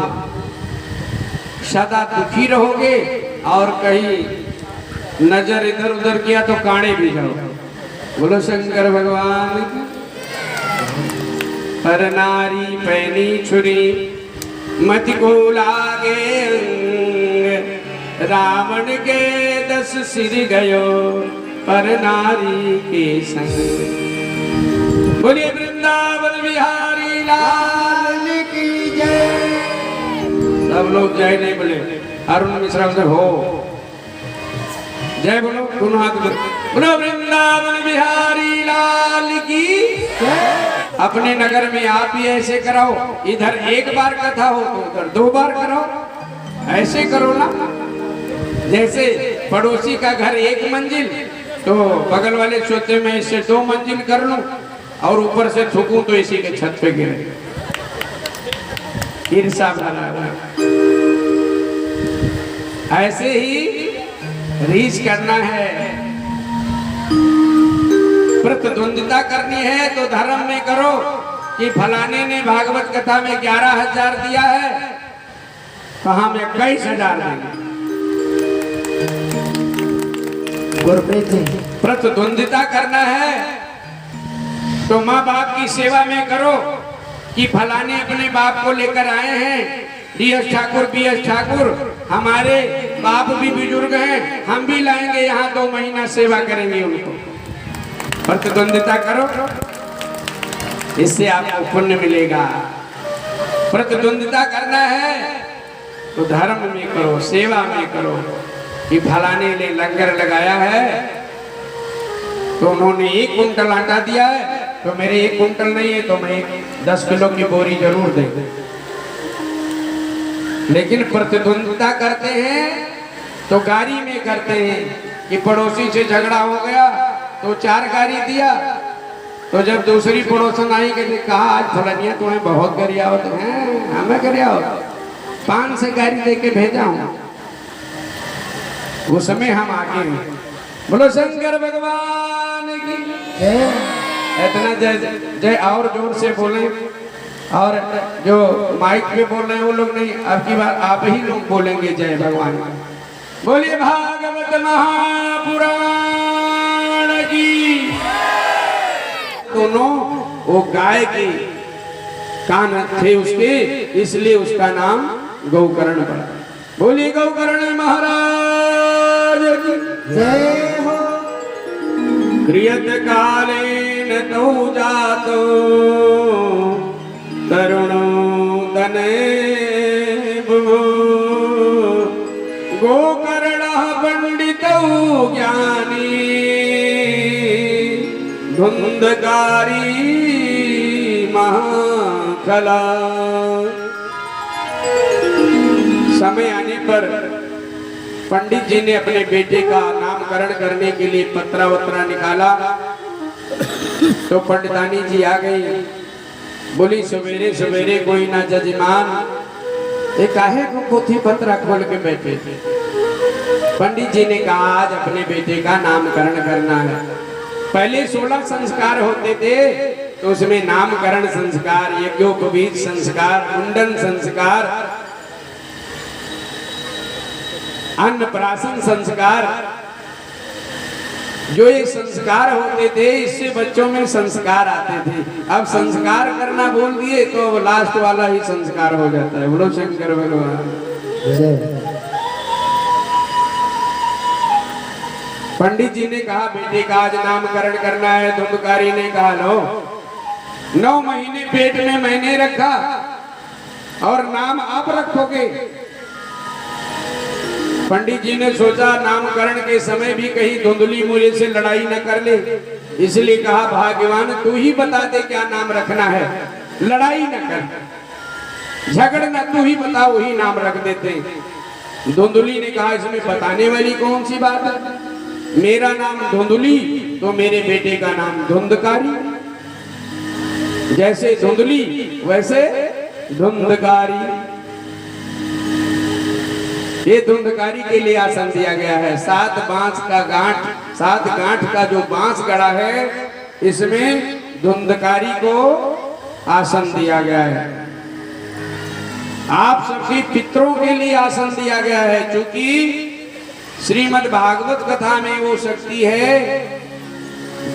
सदा दुखी रहोगे। और कहीं नजर इधर उधर किया तो कांडे भी जाओ। बोलो शंकर भगवान की। पर नारी पैनी छुरी मति को लागे अंग, रावण के 10 सिर गयो पर नारी के संग। बोलिए वृंदावन बिहारी लाल की जय। सब लोग जय नहीं बोले, अरुण मिश्रा से हो जय बोलो, दोनों हाथ में बोलो वृंदावन बिहारी लाल की जय। अपने नगर में आप भी ऐसे कराओ, इधर एक बार कथा हो तो उधर 2 बार कराओ। ऐसे करो ना, जैसे पड़ोसी का घर 1 मंजिल तो बगल वाले सोचते मैं इससे 2 मंजिल कर लूं और ऊपर से थूकूं तो इसी के छत पे गिरे। ईर्षा भरा हुआ। ऐसे ही रीच करना है, प्रतिद्वंदिता करनी है तो धर्म में करो कि फलाने ने भागवत कथा में 11,000 दिया है तो हम 21,000 देंगे। प्रतिद्वंदिता करना है तो माँ बाप की सेवा में करो कि फलाने अपने बाप को लेकर आए हैं, डी.एस. ठाकुर, बी.एस. ठाकुर, हमारे बाप भी बुजुर्ग हैं, हम भी लाएंगे यहाँ 2 महीना सेवा करेंगे उनको। प्रतिद्वंदिता करो, इससे आपको पुण्य मिलेगा। प्रतिद्वंदिता करना है तो धर्म में करो, सेवा में करो कि फलाने ने लंगर लगाया है तो उन्होंने 1 कुंटल आटा दिया है तो मेरे 1 कुंटल नहीं है तो मैं 10 किलो की बोरी जरूर देंगे। लेकिन प्रतिद्वंदिता करते हैं तो गाड़ी में करते हैं कि पड़ोसी से झगड़ा हो गया तो 4 गाड़ी दिया, तो जब दूसरी पड़ोसन आई कि कहा आज फलनिया तुम्हें बहुत गरियावत है, हमें गरियावत 5 से गाड़ी दे के भेजा हूं, वो समय हम आगे हैं। बोलो शंकर भगवान की इतना जय जय और जोर से बोले, और जो माइक पे बोल रहे हैं वो लोग नहीं, अब की बार आप ही लोग बोलेंगे जय भगवान। बोलिए भागवत महापुराण की। दोनों वो गाय के कान थे उसके, इसलिए उसका नाम गौकर्ण पड़ा। बोलिए गौकर्ण महाराज की जय हो। क्रियत कालेन तौ जातो तरुणो तने गोकर्णः पंडितौ ज्ञानी धुंधकारी महाखला। समय आने पर पंडित जी ने अपने बेटे का नामकरण करने के लिए पत्रा वत्रा निकाला, तो पंडितानी जी आ गई। बोली सवेरे सवेरे कोई ना जजमान, ये काहे को पोथी पत्रा खोल के बैठे थे। पंडित जी ने कहा आज अपने बेटे का नामकरण करना है। पहले 16 संस्कार होते थे, तो उसमें नामकरण संस्कार, यज्ञोपवीत संस्कार, मुंडन संस्कार, अन्नप्राशन संस्कार, जो ये संस्कार होते थे इससे बच्चों में संस्कार आते थे। अब संस्कार करना बोल दिए तो लास्ट वाला ही संस्कार हो जाता है। बोलो शंकर भगवान। पंडित जी ने कहा बेटे का आज नामकरण करना है। धुंधकारी ने कहा लो 9 महीने पेट में मैंने रखा और नाम आप रखोगे। पंडित जी ने सोचा नामकरण के समय भी कहीं धुंधली मूले से लड़ाई न कर ले, इसलिए कहा भाग्यवान तू ही बता दे क्या नाम रखना है, लड़ाई न कर, झगड़ना, तू ही बता, वही नाम रख देते। धुंधली ने कहा इसमें बताने वाली कौन सी बात है, मेरा नाम धुंधली तो मेरे बेटे का नाम धुंधकारी, जैसे धुंधली वैसे धुंधकारी। ये धुंधकारी के लिए आसन दिया गया है। 7 बांस का गांठ, 7 गांठ का जो बांस गड़ा है, इसमें धुंधकारी को आसन दिया गया है। आप सबके पितरों के लिए आसन दिया गया है, क्योंकि श्रीमद् भागवत कथा में वो शक्ति है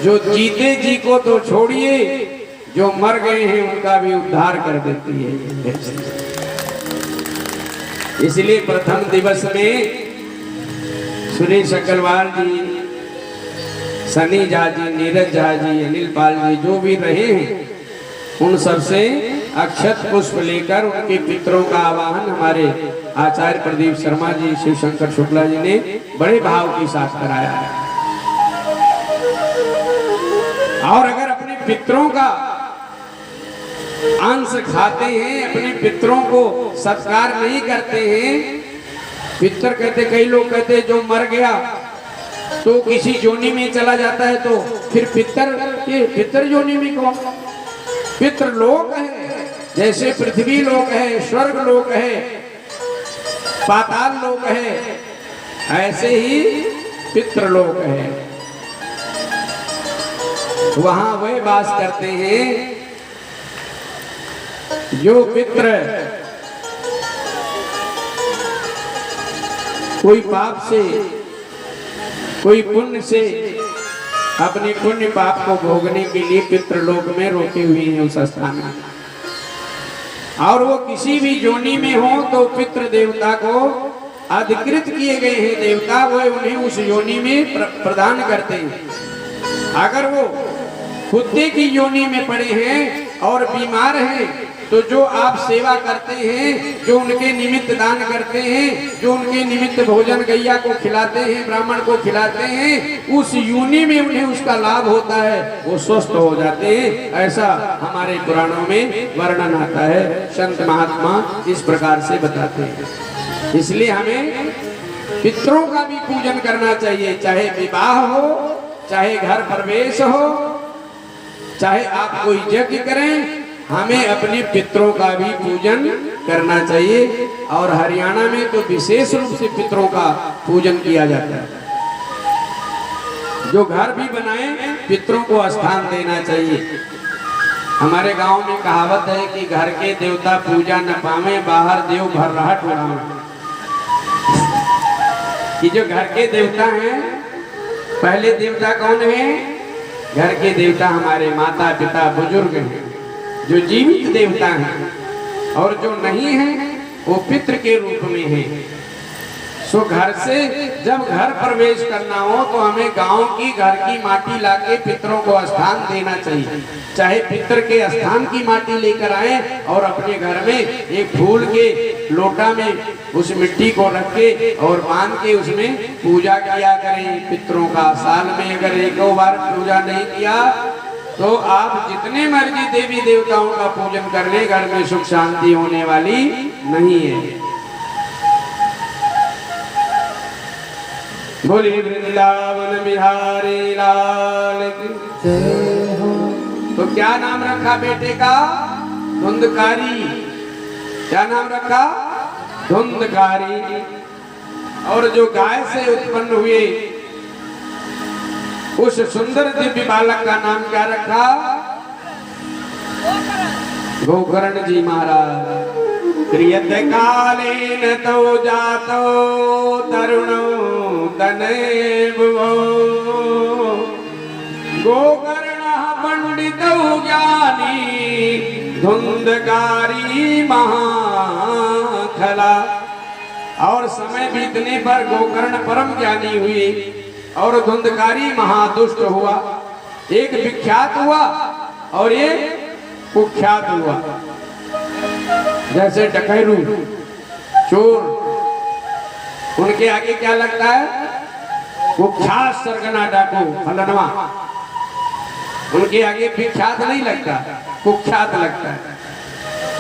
जो जीते जी को तो छोड़िए, जो मर गए हैं उनका भी उद्धार कर देती है। इसलिए प्रथम दिवस में सुरेश अग्रवाल जी, सनी झा जी, नीरज झा जी, अनिल पाल जी जो भी रहे हैं, उन सबसे अक्षत पुष्प लेकर उनके पितरों का आवाहन हमारे आचार्य प्रदीप शर्मा जी, शिव शंकर शुक्ला जी ने बड़े भाव के साथ कराया है। और अगर अपने पितरों का अंश खाते हैं, अपने पितरों को सत्कार नहीं करते हैं, पितर कहते, कई लोग कहते जो मर गया तो किसी जोनी में चला जाता है, तो फिर पितर जोनी में कौन? पितृ लोक है, जैसे पृथ्वी लोक है, स्वर्ग लोक है, पाताल लोक है, ऐसे ही पितृलोक है। वहां वे वास करते हैं जो पितृ कोई पाप से, कोई पुण्य से अपने पुण्य पाप को भोगने के लिए पितृलोक में रोके हुए हैं उस स्थान में। और वो किसी भी जोनी में हो तो पितृ देवता को अधिकृत किए गए हैं देवता, वो उन्हें उस योनि में प्रदान करते हैं। अगर वो कुत्ते की योनि में पड़े हैं और बीमार हैं तो जो आप सेवा करते हैं, जो उनके निमित्त दान करते हैं, जो उनके निमित्त भोजन गैया को खिलाते हैं, ब्राह्मण को खिलाते हैं, उस योनि में उन्हें उसका लाभ होता है, वो स्वस्थ हो जाते हैं। ऐसा हमारे पुराणों में वर्णन आता है, संत महात्मा इस प्रकार से बताते हैं। इसलिए हमें पितरों का भी पूजन करना चाहिए, चाहे विवाह हो, चाहे घर प्रवेश हो, चाहे आप कोई यज्ञ करें, हमें अपने पितरों का भी पूजन करना चाहिए। और हरियाणा में तो विशेष रूप से पितरों का पूजन किया जाता है। जो घर भी बनाए, पितरों को स्थान देना चाहिए। हमारे गांव में कहावत है कि घर के देवता पूजा न पावे, बाहर देव भर्राहट उड़ावे। कि जो घर के देवता हैं, पहले देवता कौन है? घर के देवता हमारे माता पिता बुजुर्ग हैं, जो जीवित देवता हैं, और जो नहीं हैं वो पितृ के रूप में हैं। सो घर से जब घर प्रवेश करना हो तो हमें गांव की घर की माटी लाके पितरों को स्थान देना चाहिए। चाहे पितर के स्थान की माटी लेकर आए और अपने घर में एक फूल के लोटा में उस मिट्टी को रख के और बांध के उसमें पूजा किया करें पितरों का। साल में अगर एक बार पूजा नहीं किया तो आप जितने मर्जी देवी देवताओं का पूजन कर ले, घर में सुख शांति होने वाली नहीं है। बोली वृंदावन बिहारी लाल की। तो क्या नाम रखा बेटे का? धुंधकारी। क्या नाम रखा? धुंधकारी। और जो गाय से उत्पन्न हुए उस सुंदर दिव्य बालक का नाम क्या रखा? गोकर्ण जी महाराज। क्रियत कालेन तो जातो तरुणो तनैवो, गोकर्ण पंडितो ज्ञानी धुंधकारी महाखला। और समय बीतने पर गोकर्ण परम ज्ञानी हुए और धुंधकारी महादुष्ट हुआ। एक विख्यात हुआ और एक कुख्यात हुआ। जैसे डकैरू, चोर, उनके आगे क्या लगता है? कुख्यात सरगना डाकू फलनवा। उनके आगे विख्यात नहीं लगता, कुख्यात लगता है।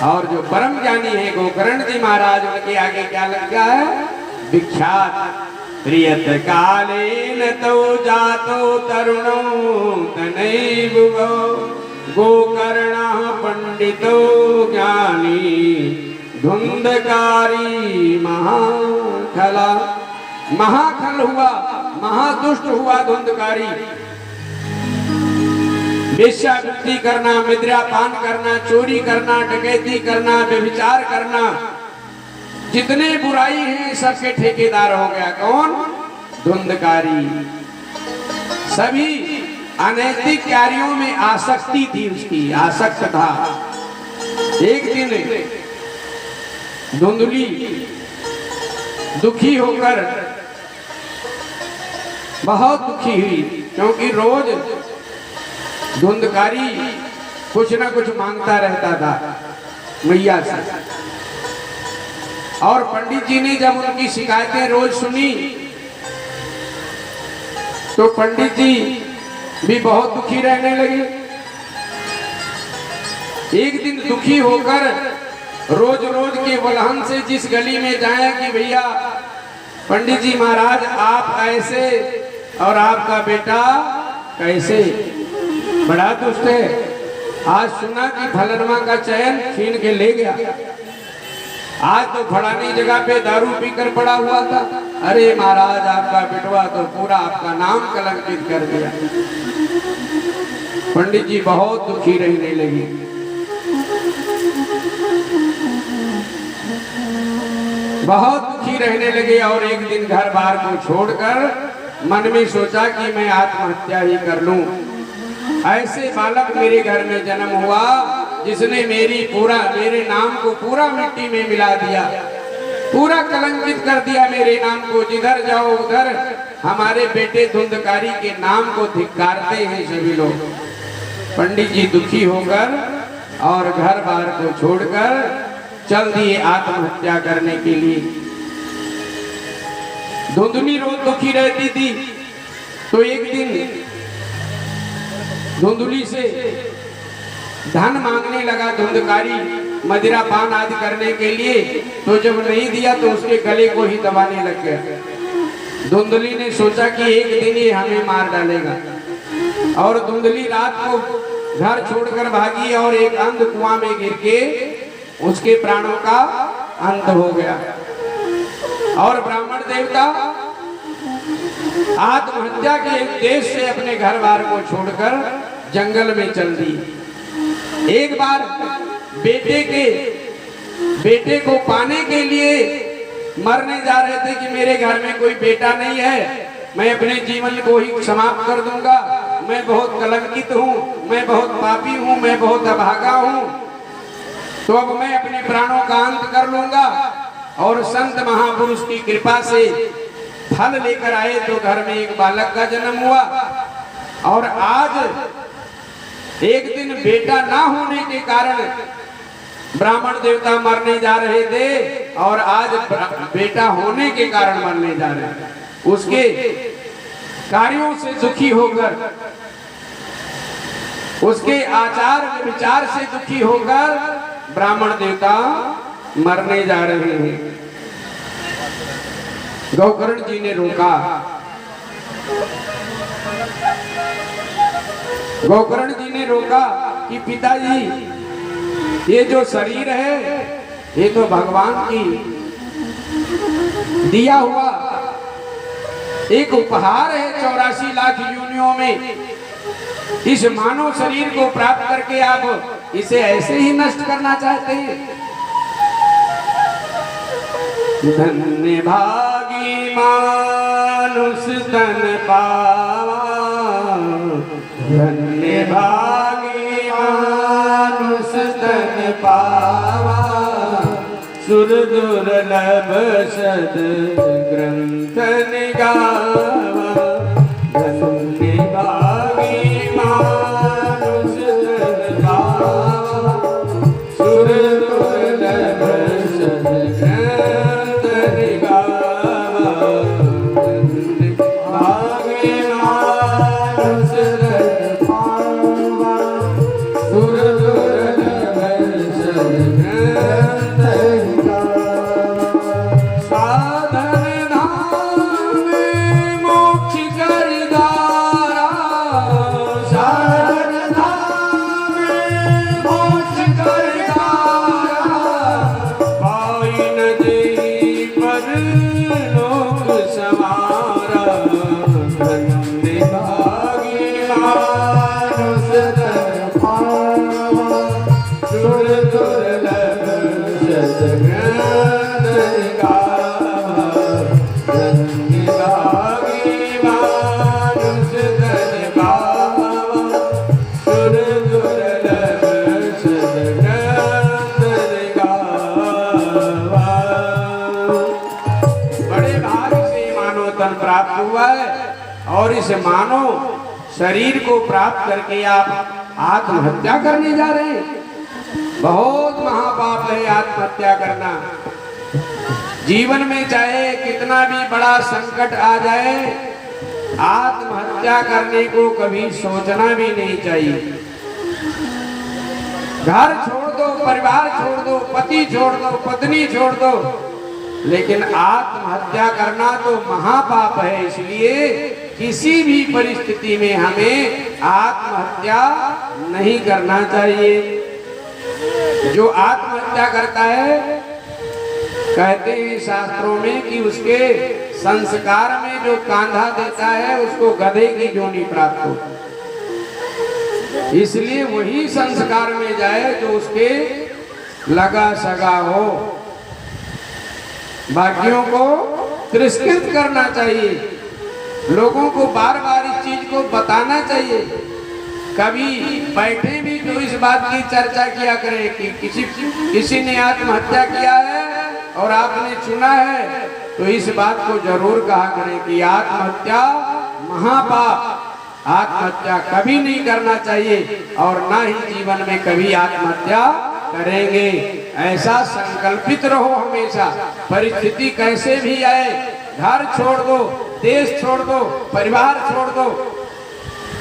और जो परम ज्ञानी है गोकर्ण जी महाराज, उनके आगे क्या लगता है? विख्यात। प्रियत कालेन तो जातो तरुणो तनैवो, गोकर्ण पंडितो ज्ञानी धुंधकारी महाखला। महाखल हुआ, महादुष्ट हुआ धुंधकारी। वेश्यावृत्ति करना, मदिरापान करना, चोरी करना, डकैती करना, व्यभिचार करना, जितने बुराई हैं सबके ठेकेदार हो गया। कौन? धुंधकारी। सभी अनैतिक कार्यों में आसक्ति थी उसकी, आसक्त था। एक दिन धुंधली दुखी होकर, बहुत दुखी हुई, क्योंकि रोज धुंधकारी कुछ ना कुछ मांगता रहता था मैया से। और पंडित जी ने जब उनकी शिकायतें रोज सुनी तो पंडित जी भी बहुत दुखी रहने लगे। एक दिन दुखी होकर रोज रोज के वलहन से जिस गली में जाए कि भैया पंडित जी महाराज आप ऐसे और आपका बेटा कैसे, बड़ा दुष्ट है। आज सुना कि फलनवा का चयन छीन के ले गया। आज तो फलानी जगह पे दारू पीकर पड़ा हुआ था। अरे महाराज आपका बेटवा तो पूरा आपका नाम कलंकित कर दिया। पंडित जी बहुत दुखी रहने लगे। बहुत दुखी रहने लगे और एक दिन घर बार को छोड़कर मन में सोचा कि मैं आत्महत्या ही कर लूं। ऐसे बालक मेरे घर में जन्म हुआ जिसने मेरे नाम को पूरा मिट्टी में मिला दिया, पूरा कलंकित कर दिया मेरे नाम को। जिधर जाओ उधर हमारे बेटे धुंधकारी के नाम को धिक्कारते हैं सभी लोग। पंडित जी दुखी होकर और घर बार को छोड़कर चल दिए आत्महत्या करने के लिए। धुंधली रोज दुखी रहती थी, तो एक दिन धुंधली से धन मांगने लगा धुंधकारी, मदिरा पान आदि करने के लिए। तो जब नहीं दिया तो उसके गले को ही दबाने लग गया। धुंधली ने सोचा कि एक दिन ये हमें मार डालेगा, और धुंधली रात को घर छोड़कर भागी और एक अंध कुआं में गिर के उसके प्राणों का अंत हो गया। और ब्राह्मण देवता आत्महत्या के उद्देश्य से अपने घर बार को छोड़कर जंगल में चल दिए। एक बार बेटे को पाने के लिए मरने जा रहे थे कि मेरे घर में कोई बेटा नहीं है, मैं अपने जीवन को ही समाप्त कर दूंगा, मैं बहुत कलंकित हूँ, मैं बहुत पापी हूँ, मैं बहुत अभागा हूँ, तो अब मैं अपने प्राणों का अंत कर लूंगा। और संत महापुरुष की कृपा से फल लेकर आए तो घर में एक बालक का जन्म हुआ। और आज एक दिन बेटा ना होने के कारण ब्राह्मण देवता मरने जा रहे थे, और आज बेटा होने के कारण मरने जा रहे हैं। उसके कार्यों से दुखी होकर, उसके आचार विचार से दुखी होकर ब्राह्मण देवता मरने जा रहे हैं। गौकर्ण जी ने रोका। गौकर्ण जी ने रोका कि पिताजी, ये जो शरीर है ये तो भगवान की दिया हुआ एक उपहार है 84 लाख योनियों में। इस मानव शरीर को प्राप्त करके आप इसे ऐसे ही नष्ट करना चाहते हैं? धन्य भागी मानुष तन पावा, धन्य भागी मानुष तन पावा, सुर दुर्लभ सद ग्रंथ निगावा। धन्य भागी मानुष तन पावा, सुर दुर्लभ सद ग्रंथ निगावा। धन्य भागी मानुष तन पावा, सुर दुर्लभ सद ग्रंथ साधन धाम मोक्ष कर द्वारा, साधन धाम मोक्ष कर द्वारा, पाई न देहि पर लोक समारा। धन्य भागी मानुष तन पावा, सुर दुर्लभ सद ग्रंथ निगावा। धन्य भागी मानुष तन पावा, सुर दुर्लभ सद ग्रंथ निगावा। बड़े भाग से मानव तन प्राप्त हुआ है, और इस मानव शरीर को प्राप्त करके आप आत्महत्या करने जा रहे हैं। बहुत महापाप है आत्महत्या करना। जीवन में चाहे कितना भी बड़ा संकट आ जाए, आत्महत्या करने को कभी सोचना भी नहीं चाहिए। घर छोड़ दो, परिवार छोड़ दो, पति छोड़ दो, पत्नी छोड़ दो, लेकिन आत्महत्या करना तो महापाप है। इसलिए किसी भी परिस्थिति में हमें आत्महत्या नहीं करना चाहिए। जो आत्महत्या करता है, कहते हैं शास्त्रों में कि उसके संस्कार में जो कांधा देता है उसको गधे की जोनी प्राप्त हो। इसलिए वही संस्कार में जाए जो उसके लगा सगा हो। बाकियों को तिरस्कृत करना चाहिए। लोगों को बार बार इस चीज को बताना चाहिए। कभी बैठे भी तो इस बात की चर्चा किया करें कि किसी ने आत्महत्या किया है और आपने चुना है, तो इस बात को जरूर कहा करें कि आत्महत्या महापाप, आत्महत्या कभी नहीं करना चाहिए और ना ही जीवन में कभी आत्महत्या करेंगे। ऐसा संकल्पित रहो हमेशा। परिस्थिति कैसे भी आए, घर छोड़ दो, देश छोड़ दो, परिवार छोड़ दो,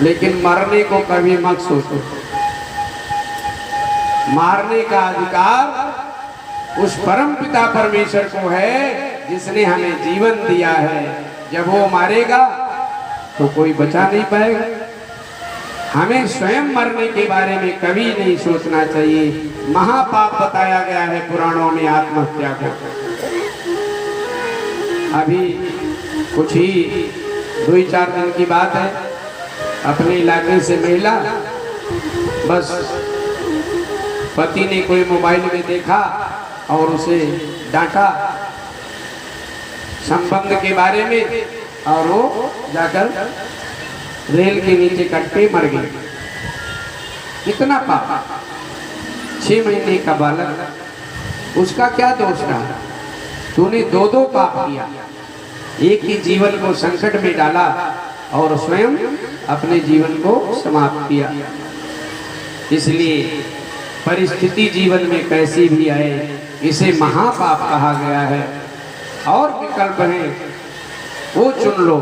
लेकिन मरने को कभी मत सोचो। मारने का अधिकार उस परम पिता परमेश्वर को है जिसने हमें जीवन दिया है। जब वो मारेगा तो कोई बचा नहीं पाएगा। हमें स्वयं मरने के बारे में कभी नहीं सोचना चाहिए। महापाप बताया गया है पुराणों में आत्महत्या को। अभी कुछ ही 2-4 दिन की बात है, अपने इलाके से महिला, बस पति ने कोई मोबाइल में देखा और उसे डांटा संबंध के बारे में, और वो जाकर रेल के नीचे कट्टे मर गई। कितना पाप! 6 महीने का बालक, उसका क्या दोष रहा? तूने 2 पाप किया। एक ही जीवन को संकट में डाला और स्वयं अपने जीवन को समाप्त किया। इसलिए परिस्थिति जीवन में कैसी भी आए, इसे महापाप कहा गया है। और विकल्प हैं, वो चुन लो,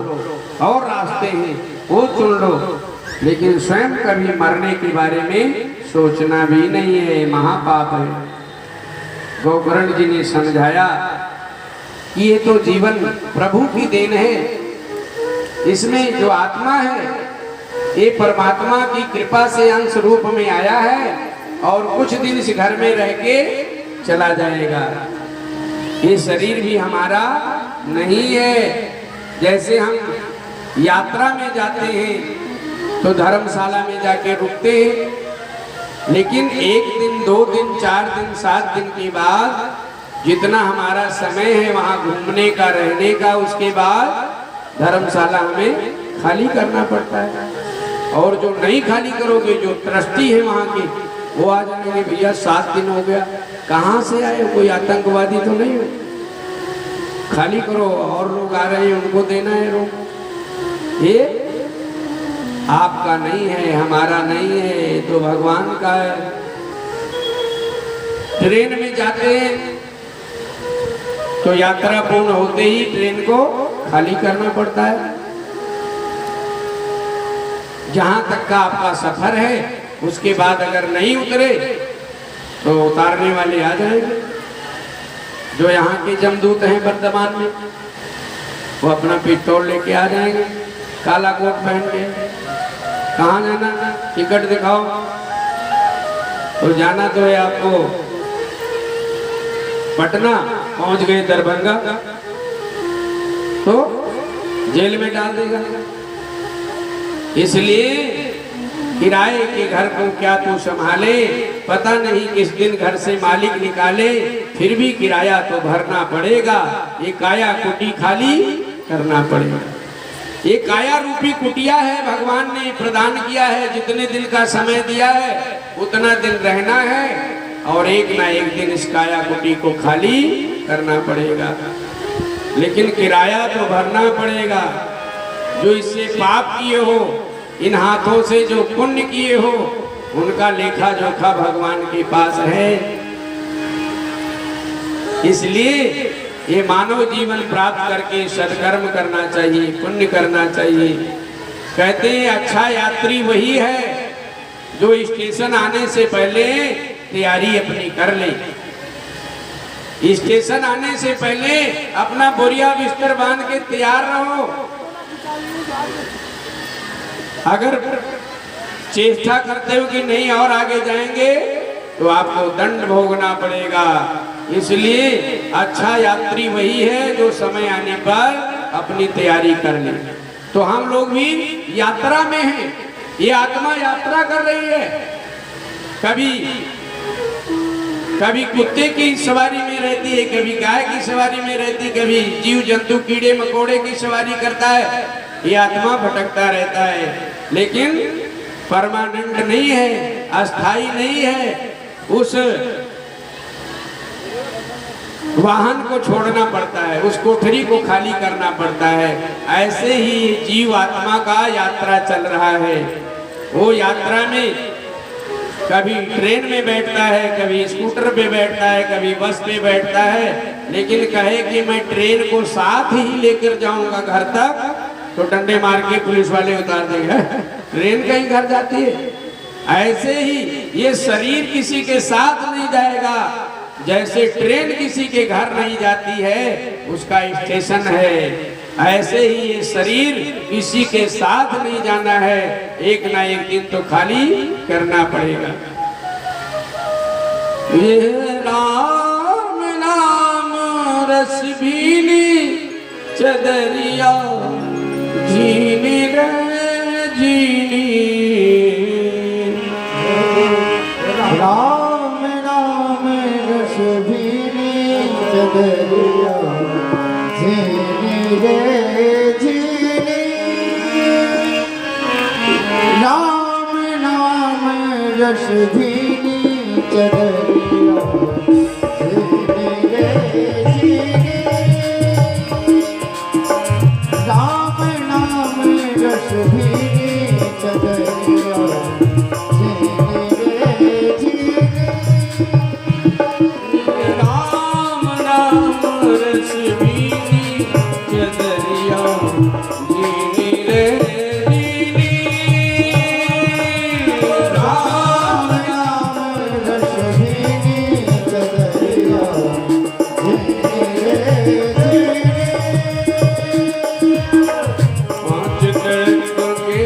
और रास्ते हैं, वो चुन लो, लेकिन स्वयं कभी मरने के बारे में सोचना भी नहीं है, महापाप है। गोकर्ण जी ने समझाया कि ये तो जीवन प्रभु की देन है, इसमें जो आत्मा है ये परमात्मा की कृपा से अंश रूप में आया है और कुछ दिन इस घर में रह के चला जाएगा। ये शरीर भी हमारा नहीं है। जैसे हम यात्रा में जाते हैं तो धर्मशाला में जाके रुकते हैं, लेकिन 1 दिन, 2 दिन, 4 दिन, 7 दिन के बाद जितना हमारा समय है वहाँ घूमने का, रहने का, उसके बाद धर्मशाला हमें खाली करना पड़ता है। और जो नहीं खाली करोगे, जो ट्रस्टी है वहाँ के, वो आ जाएंगे, भैया 7 दिन हो गया, कहाँ से आए, कोई आतंकवादी तो नहीं हो, खाली करो, और लोग आ रहे हैं उनको देना है रूम। ये आपका नहीं है, हमारा नहीं है, तो भगवान का है। ट्रेन में जाते हैं तो यात्रा पूर्ण होते ही ट्रेन को खाली करना पड़ता है। जहां तक का आपका सफर है उसके बाद अगर नहीं उतरे तो उतारने वाले आ जाएंगे। जो यहाँ के जमदूत हैं वर्तमान में, वो अपना पिस्तौल लेके आ जाएंगे, काला कोट पहन के। कहाँ जाना? टिकट दिखाओ। तो जाना तो है आपको पटना, पहुंच गए दरभंगा तो जेल में डाल देगा। इसलिए किराए के घर को क्या तू संभाले, पता नहीं किस दिन घर से मालिक निकाले, फिर भी किराया तो भरना पड़ेगा। ये काया कुटी खाली करना पड़ेगा। ये काया रूपी कुटिया है, भगवान ने प्रदान किया है। जितने दिन का समय दिया है उतना दिन रहना है और एक ना एक दिन इस काया कुटी को खाली करना पड़ेगा। लेकिन किराया तो भरना पड़ेगा। जो इससे पाप किए हो, इन हाथों से जो पुण्य किए हो, उनका लेखा जोखा भगवान के पास है। इसलिए ये मानव जीवन प्राप्त करके सत्कर्म करना चाहिए, पुण्य करना चाहिए। कहते हैं अच्छा यात्री वही है जो स्टेशन आने से पहले तैयारी अपनी कर ले। स्टेशन आने से पहले अपना बोरिया बिस्तर बांध के तैयार रहो। अगर चेष्टा करते हो कि नहीं और आगे जाएंगे तो आपको दंड भोगना पड़ेगा। इसलिए अच्छा यात्री वही है जो समय आने पर अपनी तैयारी कर ले। तो हम लोग भी यात्रा में हैं। ये आत्मा यात्रा कर रही है। कभी कुत्ते की सवारी में रहती है, कभी गाय की सवारी में रहती, कभी जीव जंतु कीड़े मकोड़े की सवारी करता है। ये आत्मा भटकता रहता है, लेकिन परमानेंट नहीं है, अस्थाई नहीं है। उस वाहन को छोड़ना पड़ता है, उस कोठरी को खाली करना पड़ता है। ऐसे ही जीव आत्मा का यात्रा चल रहा है। वो यात्रा में कभी ट्रेन में बैठता है, कभी स्कूटर पे बैठता है, कभी बस पे बैठता है, लेकिन कहे कि मैं ट्रेन को साथ ही लेकर जाऊंगा घर तक, तो डंडे मार के पुलिस वाले उतार देंगे, ट्रेन कहीं घर जाती है। ऐसे ही ये शरीर किसी के साथ नहीं जाएगा, जैसे ट्रेन किसी के घर नहीं जाती है, उसका स्टेशन है। ऐसे ही ये शरीर किसी के साथ नहीं जाना है, एक ना एक दिन तो खाली करना पड़ेगा। ये राम नाम रस भीनी चदरिया जीनी रे जीनी, राम नाम रस भीनी चदरिया जीनी रे जीनी, राम नाम रस भीनी चदरिया जीनी रे जीनी, राम नाम रस भीनी चदरिया जीनी रे जीनी, राम नाम रस भीनी चदरिया जीनी रे जीनी, राम नाम रस भीनी चदरिया जीनी रे जीनी, पांच तत्व के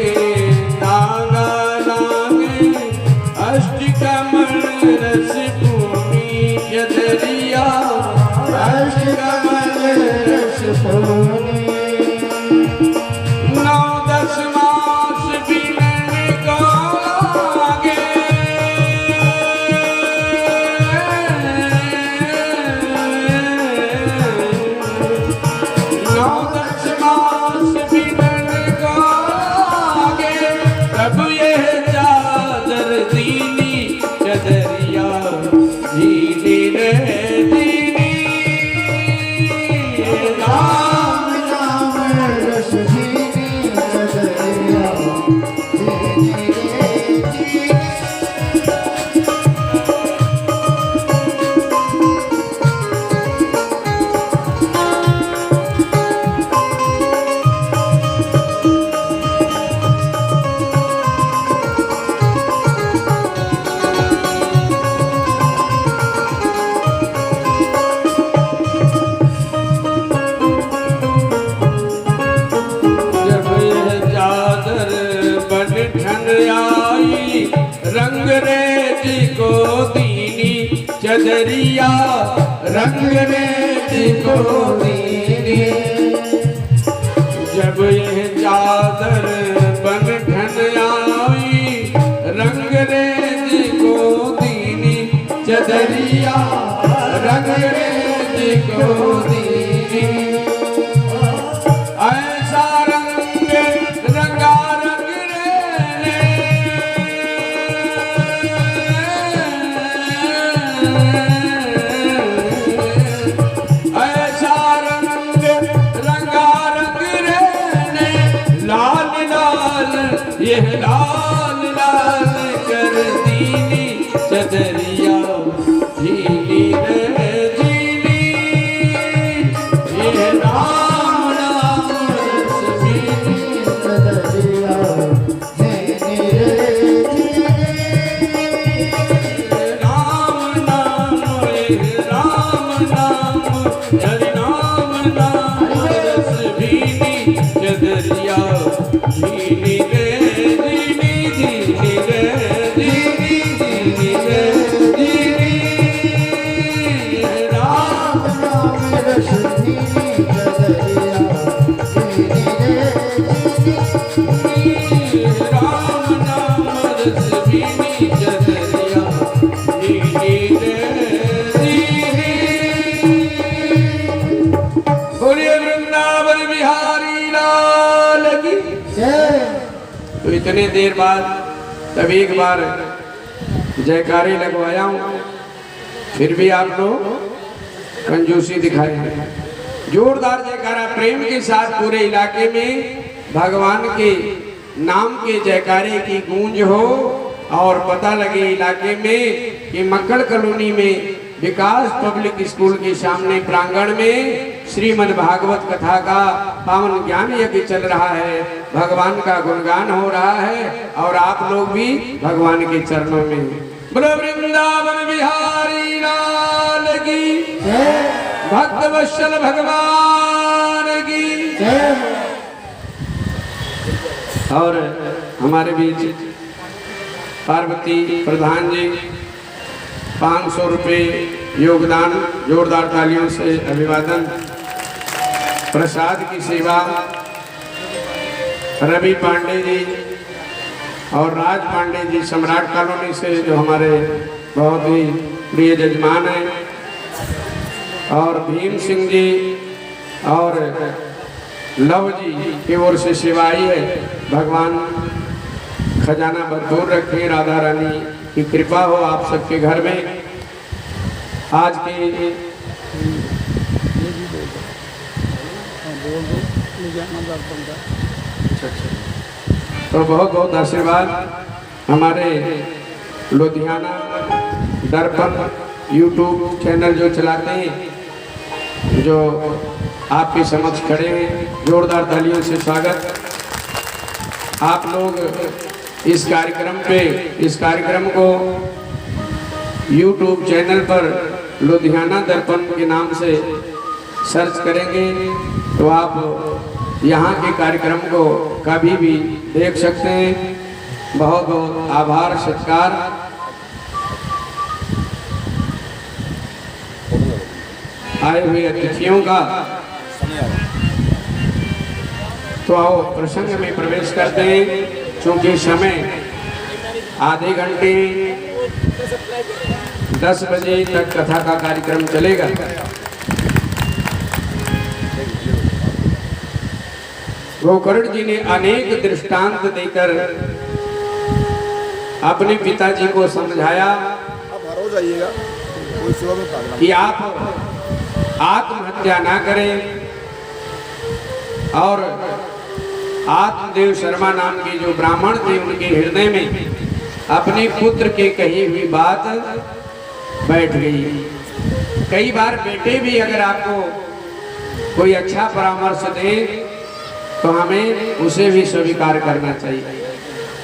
धागा लागे, अष्टकमल रस भूमि चदरिया, अष्टकमल रस भूमि, नौ दस मास बिनन को लागे, नौ दस मास बिनन को लागे, तब यह चादर दीनी चदरिया जीनी रे जीनी, राम नाम रस भीनी चदरिया जीनी रे जीनी, जब यह चादर बन ठन आई, रंग रेत को दीनी चदरिया, रंग रेत को दीनी, जब यह चादर बन ठन आई, रंग रेत को दीनी चदरिया, रंग रेत को दीनी, ऐसा रंग रंगा रंग रे, ऐसा रंग रंगा रंग रे, लाल लाल यह लाल लाल कर दीनी चदरिया जीनी रे जीनी, यह राम नाम रस भीनी चदरिया जीनी रे जीनी, राम नाम हरि नाम नाम रस भीनी चदरिया जीनी रे जीनी जीनी रे जीनी जीनी रे जीनी, राम राम नाम रस भीनी चदरिया जीनी रे जीनी, राम नाम रस भीनी चदरिया जीनी रे जीनी। बोलिए वृंदावन बिहारी लाल की। जय। तो इतने देर बाद तब एक बार जयकारे लगवाया हूँ, फिर भी आप लोग कंजूसी दिखाए हैं। जोरदार जयकारा प्रेम के साथ पूरे इलाके में भगवान के नाम के जयकारे की गूंज हो और पता लगे इलाके में कि मक्कड़ कॉलोनी में विकास पब्लिक स्कूल के सामने प्रांगण में श्रीमद् भागवत कथा का पावन ज्ञान यज्ञ चल रहा है, भगवान का गुणगान हो रहा है और आप लोग भी भगवान के चरणों में। बोलो वृंदावन बिहारी लाल की, भक्त वत्सल भगवान की। और हमारे बीच पार्वती प्रधान जी 500 रुपये योगदान, जोरदार तालियों से अभिवादन। प्रसाद की सेवा रवि पांडे जी और राज पांडे जी सम्राट कॉलोनी से, जो हमारे बहुत ही प्रिय जजमान हैं, और भीम सिंह जी और लव जी की ओर से सेवा आई है। भगवान खजाना भरपूर रखे, राधा रानी की कृपा हो आप सबके घर में। आज के तो बहुत बहुत आशीर्वाद हमारे लुधियाना दर्पण यूट्यूब चैनल जो चलाते हैं, जो आपके समक्ष खड़े हैं, जोरदार तालियों से स्वागत। आप लोग इस कार्यक्रम को YouTube चैनल पर लुधियाना दर्पण के नाम से सर्च करेंगे तो आप यहाँ के कार्यक्रम को कभी भी देख सकते हैं। बहुत बहुत आभार सत्कार। आए हुए अतिथियों का। तो आओ प्रसंग में प्रवेश करते हैं, क्योंकि समय आधे घंटे 10 बजे तक कथा का कार्यक्रम चलेगा। गोकर्ण जी ने अनेक दृष्टांत देकर अपने पिताजी को समझाया कि आप आत्महत्या ना करें, और आत्मदेव शर्मा नाम के जो ब्राह्मण थे उनके हृदय में अपने पुत्र के कही हुई बात बैठ गई। कई बार बेटे भी अगर आपको कोई अच्छा परामर्श दे तो हमें उसे भी स्वीकार करना चाहिए।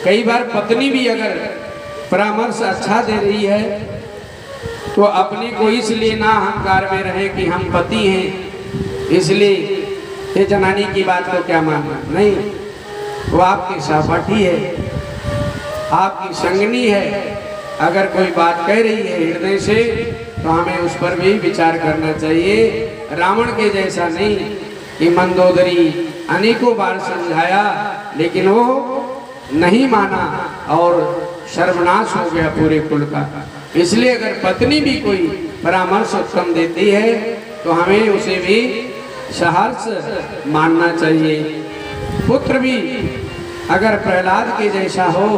कई बार पत्नी भी अगर परामर्श अच्छा दे रही है तो अपने को इसलिए ना अहंकार में रहे कि हम पति हैं इसलिए ये जनानी की बात को क्या मानना, नहीं, वो आपकी सहपाठी है, आपकी संगनी है। अगर कोई बात कह रही है हृदय से तो हमें उस पर भी विचार करना चाहिए। रावण के जैसा नहीं कि मंदोदरी अनेकों बार समझाया लेकिन वो नहीं माना और सर्वनाश हो गया पूरे कुल का। इसलिए अगर पत्नी भी कोई परामर्श उत्तम देती है तो हमें उसे भी सहर्ष मानना चाहिए। पुत्र भी अगर प्रहलाद के जैसा हो,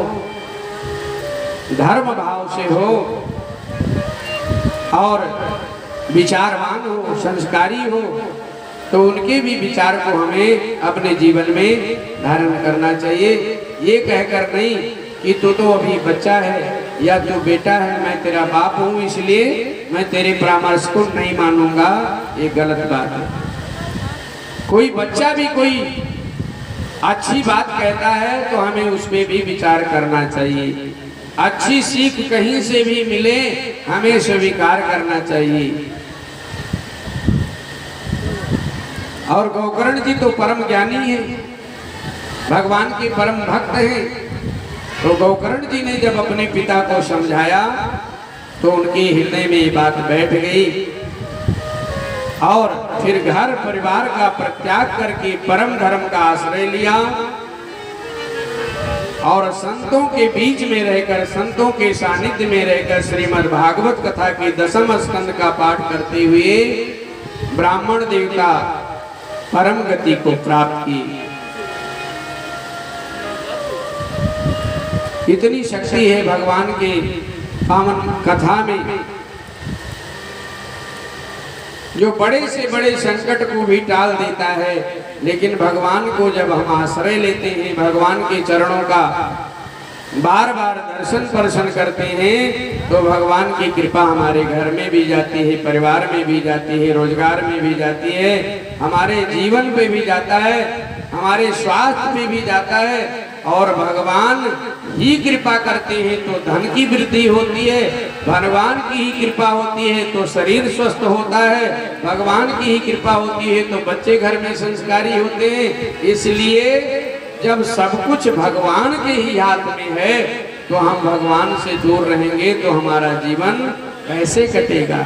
धर्म भाव से हो और विचारवान हो, संस्कारी हो, तो उनके भी विचार को हमें अपने जीवन में धारण करना चाहिए। ये कहकर नहीं कि तू तो अभी बच्चा है या तू बेटा है, मैं तेरा बाप हूँ इसलिए मैं तेरे परामर्श को नहीं मानूंगा, ये गलत बात है। कोई बच्चा भी कोई अच्छी बात कहता है तो हमें उस पर भी विचार करना चाहिए। अच्छी सीख कहीं से भी मिले हमें स्वीकार करना चाहिए। और गोकर्ण जी तो परम ज्ञानी है, भगवान के परम भक्त हैं। तो गोकर्ण जी ने जब अपने पिता को समझाया तो उनके हृदय में ये बात बैठ गई और फिर घर परिवार का परित्याग करके परम धर्म का आश्रय लिया और संतों के बीच में रहकर, संतों के सानिध्य में रहकर श्रीमद् भागवत कथा के 10वें स्कंद का पाठ करते हुए ब्राह्मण देवता परम गति को प्राप्त की। इतनी शक्ति है भगवान के पावन कथा में। जो बड़े से बड़े संकट को भी टाल देता है। लेकिन भगवान को जब हम आश्रय लेते हैं, भगवान के चरणों का बार बार दर्शन स्पर्शन करते हैं, तो भगवान की कृपा हमारे घर में भी जाती है, परिवार में भी जाती है, रोजगार में भी जाती है, हमारे जीवन पे भी जाता है, हमारे स्वास्थ्य पे भी जाता है। और भगवान ही कृपा करते हैं तो धन की वृद्धि होती है, भगवान की ही कृपा होती है तो शरीर स्वस्थ होता है, भगवान की ही कृपा होती है तो बच्चे घर में संस्कारी होते हैं। इसलिए जब सब कुछ भगवान के ही हाथ में है तो हम भगवान से दूर रहेंगे तो हमारा जीवन कैसे कटेगा।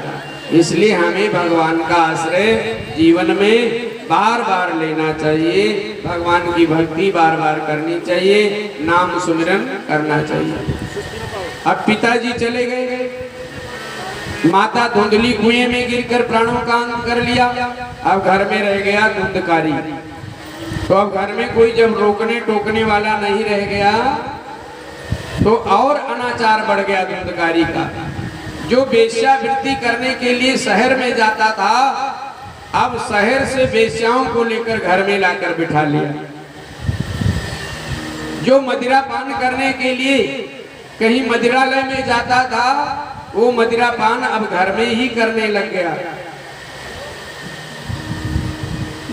इसलिए हमें भगवान का आश्रय जीवन में बार बार लेना चाहिए, भगवान की भक्ति बार बार करनी चाहिए, नाम सुमिरन करना चाहिए। अब पिताजी चले गए, माता धुंधली कुएं में गिरकर प्राणों का अंत कर लिया। अब घर में रह गया धुंधकारी। तो अब घर में कोई जब रोकने टोकने वाला नहीं रह गया तो और अनाचार बढ़ गया धुंधकारी का। जो वेश्यावृत्ति करने के लिए शहर में जाता था, अब शहर से वेश्याओं को लेकर घर में लाकर बिठा लिया। जो मदिरा पान करने के लिए कहीं मदिरालय में जाता था, वो मदिरा पान अब घर में ही करने लग गया।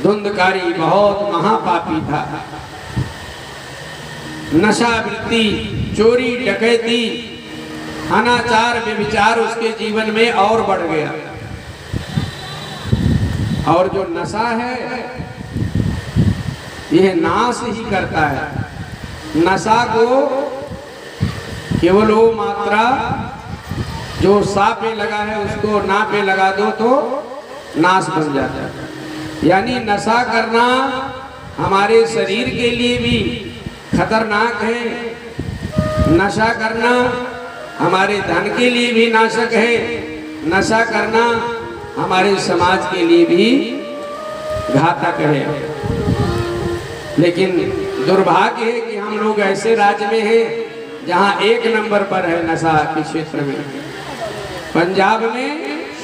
धुंधकारी बहुत महापापी था। नशावृत्ति, चोरी डकैती, अनाचार व्यभिचार उसके जीवन में और बढ़ गया। और जो नशा है यह नाश ही करता है। नशा को केवल वो मात्रा जो सा पे लगा है उसको ना पे लगा दो तो नाश बन जाता है। यानी नशा करना हमारे शरीर के लिए भी खतरनाक है, नशा करना हमारे धन के लिए भी नाशक है, नशा करना हमारे समाज के लिए भी घातक है। लेकिन दुर्भाग्य है कि हम लोग ऐसे राज्य में हैं जहां 1 नंबर पर है नशा के क्षेत्र में। पंजाब में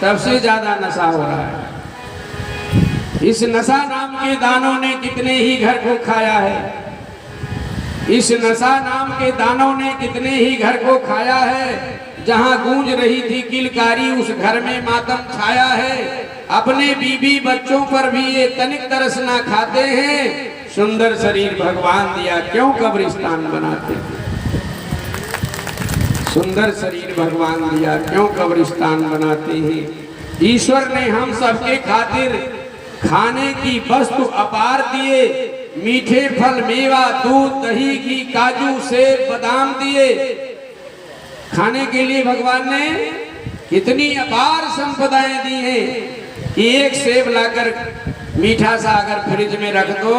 सबसे ज्यादा नशा हो रहा है। इस नशा नाम के दानों ने कितने ही घर को खाया है। इस नशा नाम के दानों ने कितने ही घर को खाया है। जहां गूंज रही थी किलकारी उस घर में मातम छाया है। अपने बीबी बच्चों पर भी ये तनिक तरस ना खाते हैं। सुंदर शरीर भगवान दिया क्यों कब्रिस्तान बनाते हैं। सुंदर शरीर भगवान दिया क्यों कब्रिस्तान बनाते हैं। ईश्वर ने हम सबके खातिर खाने की वस्तु अपार दिए। मीठे फल, मेवा, दूध, दही, घी, काजू, सेब, बादाम दिए। खाने के लिए भगवान ने कितनी अपार संपदाएं दी हैं कि एक सेब लाकर मीठा सा अगर फ्रिज में रख दो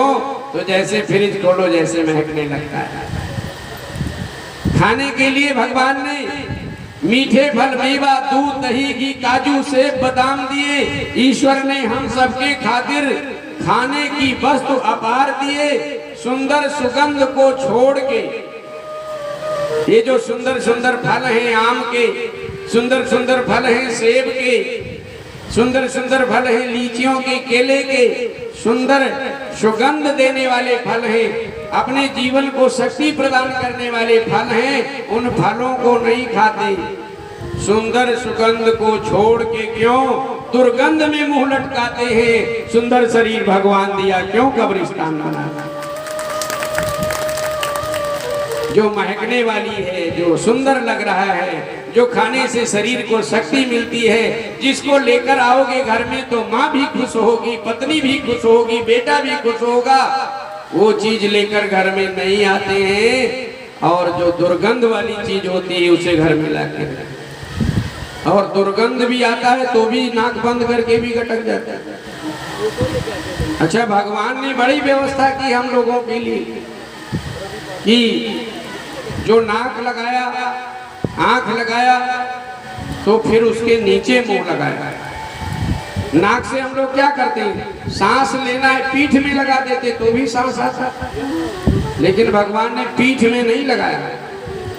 तो जैसे फ्रिज खोलो जैसे महकने लगता है। खाने के लिए भगवान ने मीठे फल, मेवा, दूध, दही, घी, काजू, सेब, बादाम दिए। ईश्वर ने हम सबके खातिर खाने की वस्तु अपार दिए। सुंदर सुगंध को छोड़ के ये जो सुंदर सुंदर फल हैं आम के, सुंदर सुंदर फल हैं सेब के, सुंदर सुंदर फल हैं लीचियों के, केले के, सुंदर सुगंध देने वाले फल हैं, अपने जीवन को शक्ति प्रदान करने वाले फल हैं। उन फलों को नहीं खाते। सुंदर सुगंध को छोड़ के क्यों दुर्गंध में मुंह लटकाते हैं। सुंदर शरीर भगवान दिया क्यों कब्रिस्तान बनाना। जो महकने वाली है, जो सुंदर लग रहा है, जो खाने से शरीर को शक्ति मिलती है, जिसको लेकर आओगे घर में तो माँ भी खुश होगी, पत्नी भी खुश होगी, बेटा भी खुश होगा, वो चीज लेकर घर में नहीं आते हैं। और जो दुर्गंध वाली चीज होती है उसे घर में लाके, और दुर्गंध भी आता है तो भी नाक बंद करके भी गटक जाता है। अच्छा, भगवान ने बड़ी व्यवस्था की हम लोगों के लिए कि जो नाक लगाया, आंख लगाया तो फिर उसके नीचे मुंह लगाया। नाक से हम लोग क्या करते हैं, सांस लेना है पीठ में लगा देते तो भी सांस आता, लेकिन भगवान ने पीठ में नहीं लगाया,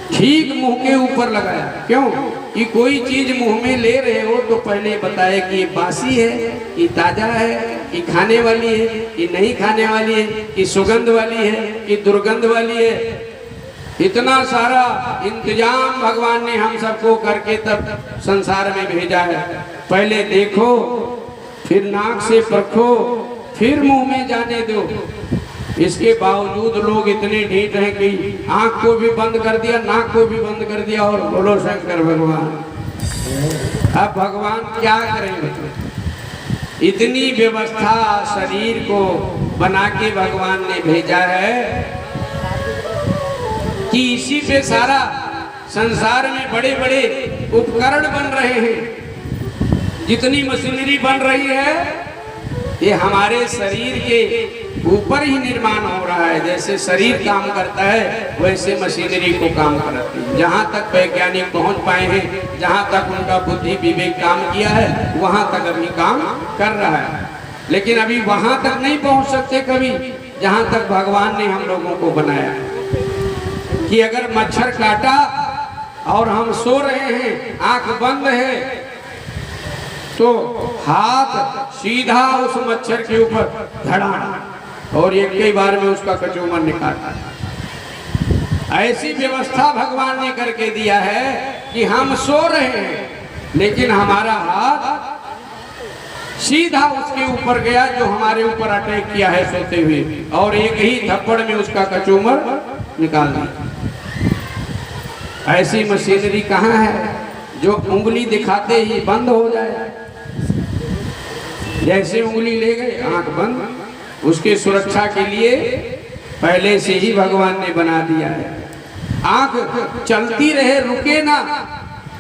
ठीक मुंह के ऊपर लगाया। क्यों? कि कोई चीज मुंह में ले रहे हो तो पहले बताए कि ये बासी है, कि ताजा है, कि खाने वाली है, कि नहीं खाने वाली है, कि सुगंध वाली है, कि दुर्गंध वाली है। इतना सारा इंतजाम भगवान ने हम सबको करके तब संसार में भेजा है। पहले देखो, फिर नाक से परखो, फिर मुंह में जाने दो। इसके बावजूद लोग इतने ढीठ हैं कि आंख को भी बंद कर दिया, नाक को भी बंद कर दिया, और बोलो शंकर भगवान। अब भगवान क्या करेंगे? इतनी व्यवस्था शरीर को बना के भगवान ने भेजा है कि इसी पे सारा संसार में बड़े बड़े उपकरण बन रहे हैं। जितनी मशीनरी बन रही है ये हमारे शरीर के ऊपर ही निर्माण हो रहा है। जैसे शरीर काम करता है वैसे मशीनरी को काम करती है। जहाँ तक वैज्ञानिक पहुँच पाए हैं, जहाँ तक उनका बुद्धि विवेक काम किया है, वहाँ तक अभी काम कर रहा है। लेकिन अभी वहाँ तक नहीं पहुँच सकते कभी जहाँ तक भगवान ने हम लोगों को बनाया। कि अगर मच्छर काटा और हम सो रहे हैं, आंख बंद है, तो हाथ सीधा उस मच्छर के ऊपर धड़ा और एक कई बार में उसका कचूमर निकाला। ऐसी व्यवस्था भगवान ने करके दिया है कि हम सो रहे हैं लेकिन हमारा हाथ सीधा उसके ऊपर गया जो हमारे ऊपर अटैक किया है सोते हुए, और एक ही थप्पड़ में उसका कचूमर निकाल दिया। ऐसी मशीनरी कहाँ है जो उंगली दिखाते ही बंद हो जाए? जैसे उंगली ले गए, आंख बंद। उसके सुरक्षा के लिए पहले से ही भगवान ने बना दिया है। आंख चलती रहे, रुके ना,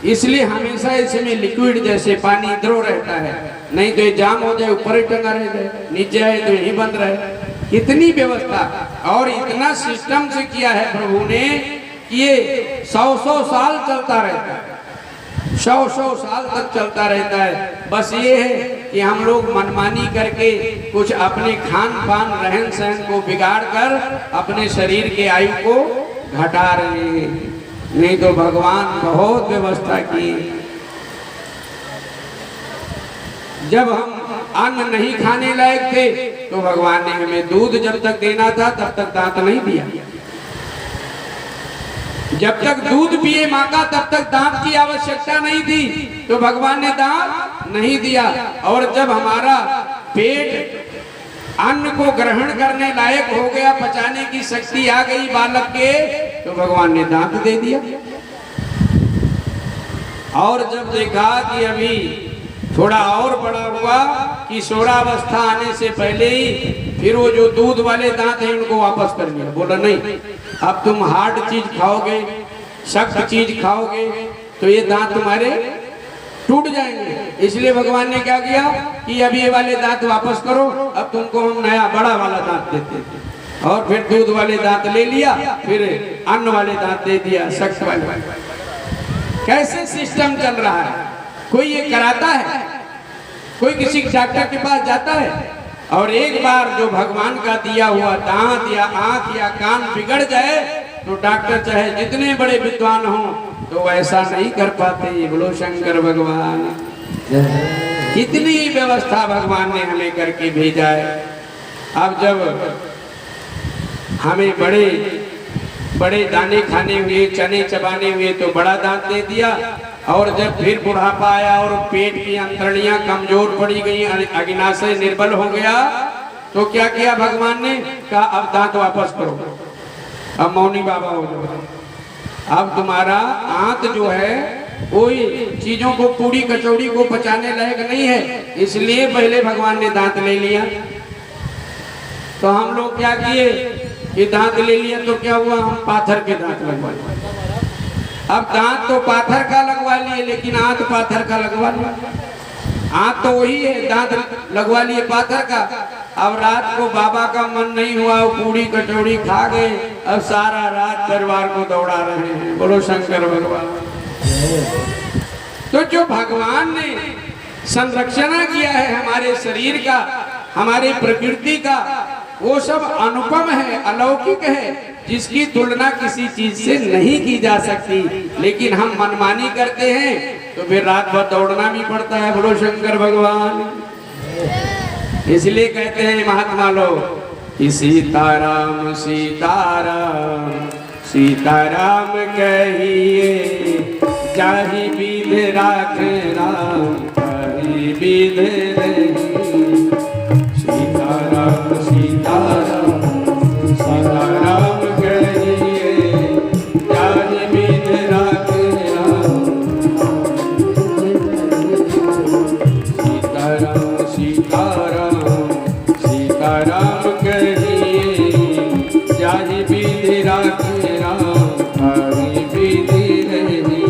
इसलिए हमेशा इसमें लिक्विड जैसे पानी द्रो रहता है। नहीं तो ये जाम हो जाए, ऊपर ही टंगा रह जाए, नीचे आए तो यही बंद रहे। इतनी व्यवस्था और इतना सिस्टम से किया है प्रभु ने कि ये 100-100 साल चलता रहता है। 100-100 साल तक चलता रहता है। बस ये है कि हम लोग मनमानी करके कुछ अपने खान पान रहन सहन को बिगाड़ कर अपने शरीर के आयु को घटा रहे हैं। नहीं तो भगवान बहुत व्यवस्था की। जब हम अन्न नहीं खाने लायक थे तो भगवान ने हमें दूध जब तक देना था तब तक दांत नहीं दिया। जब तक दूध पिए माँ का तब तक दांत की आवश्यकता नहीं थी तो भगवान ने दांत नहीं दिया। और जब हमारा पेट अन्न को ग्रहण करने लायक हो गया, पचाने की शक्ति आ गई बालक के, तो भगवान ने दांत दे दिया। और जब देखा कि अभी थोड़ा और बड़ा हुआ, किशोरावस्था आने से पहले ही फिर वो जो दूध वाले दांत हैं उनको वापस कर दिया। बोला नहीं, अब तुम हार्ड चीज खाओगे, सख्त चीज खाओगे तो ये दांत तुम्हारे टूट जाएंगे। इसलिए भगवान ने क्या किया कि अब ये वाले दांत वापस करो, अब तुमको हम नया बड़ा वाला दांत देते हैं। और फिर दूध वाले दांत ले लिया, फिर अन्न वाले दांत दे दिया, सख्त वाले। कैसे सिस्टम चल रहा है? कोई ये कराता है? कोई किसी डॉक्टर के पास जाता है? और एक बार जो भगवान का दिया हुआ दांत या आंख या कान बिगड़ जाए तो डॉक्टर चाहे जितने बड़े विद्वान हों तो ऐसा नहीं कर पाते। बोलो शंकर भगवान। कितनी व्यवस्था भगवान ने हमें करके भेजा है। अब जब हमें बड़े बड़े दाने खाने हुए, चने चबाने हुए तो बड़ा दांत दे दिया। और जब फिर बुढ़ापा आया और पेट की अंतड़ियां कमजोर पड़ी गई, अग्नाशय निर्बल हो गया, तो क्या किया भगवान ने? कहा अब दांत वापस करो, अब मौनी बाबा हो जाओ। अब तुम्हारा आंत जो है कोई चीजों को, पूरी कचौड़ी को पचाने लायक नहीं है, इसलिए पहले भगवान ने दांत ले लिया। तो हम लोग क्या किए कि दांत ले लिया तो क्या हुआ, हम पाथर के दांत लगवा लिए। अब दांत तो पाथर का लगवा लिए लेकिन आंत पाथर का लगवा लिया। आंत तो वही है, दांत लगवा लिए पाथर का। अब रात को बाबा का मन नहीं हुआ, वो पूरी कचौड़ी खा गए। अब सारा रात परिवार को दौड़ा रहे हैं। बोलो शंकर भगवान। तो जो भगवान ने संरक्षण किया है हमारे शरीर का, हमारे प्रकृति का, वो सब अनुपम है, अलौकिक है, जिसकी तुलना किसी चीज से नहीं की जा सकती। लेकिन हम मनमानी करते हैं तो फिर रात भर दौड़ना भी पड़ता है। बोलो शंकर भगवान। इसलिए कहते हैं महात्मा लोग कि सीताराम सीताराम सीताराम कहिए, जाहि विध राख राम कहि विध रही। सीताराम सीताराम सीताराम कहिए, जाहि विध राख राम। सीताराम सीताराम सीताराम कहिए, जाहि विध राख राम कहि विध रही।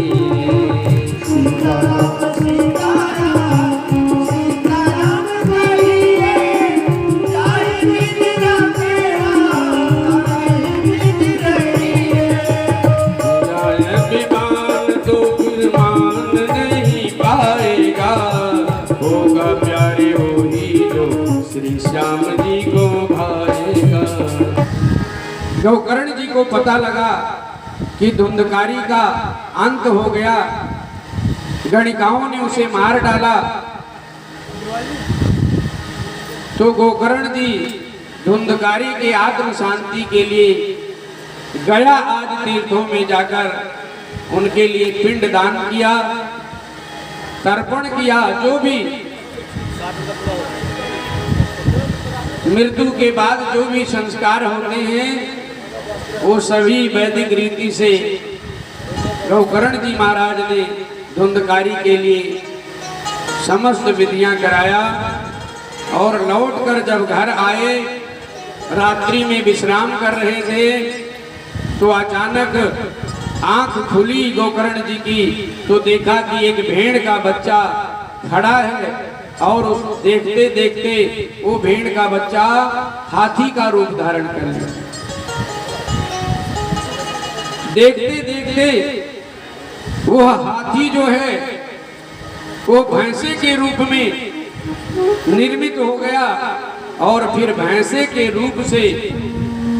होगा प्यारे हो ही जो श्री श्याम जी को भाएगा। गौकर्ण जी को पता लगा कि धुंधकारी का अंत हो गया, गणिकाओं ने उसे मार डाला, तो गोकर्ण जी धुंधकारी के आत्म शांति के लिए गया आदि तीर्थों में जाकर उनके लिए पिंड दान किया, तर्पण किया। जो भी मृत्यु के बाद जो भी संस्कार होते हैं वो सभी वैदिक रीति से गौकर्ण जी महाराज ने धुंधकारी के लिए समस्त विधियां कराया। और लौटकर जब घर आए, रात्रि में विश्राम कर रहे थे, तो अचानक आंख खुली गोकर्ण जी की, तो देखा कि एक भेड़ का बच्चा खड़ा है और उस देखते देखते वो भेड़ का बच्चा हाथी का रूप धारण कर लिया। देखते देखते वो हाथी जो है वो भैंसे के रूप में निर्मित हो गया और फिर भैंसे के रूप से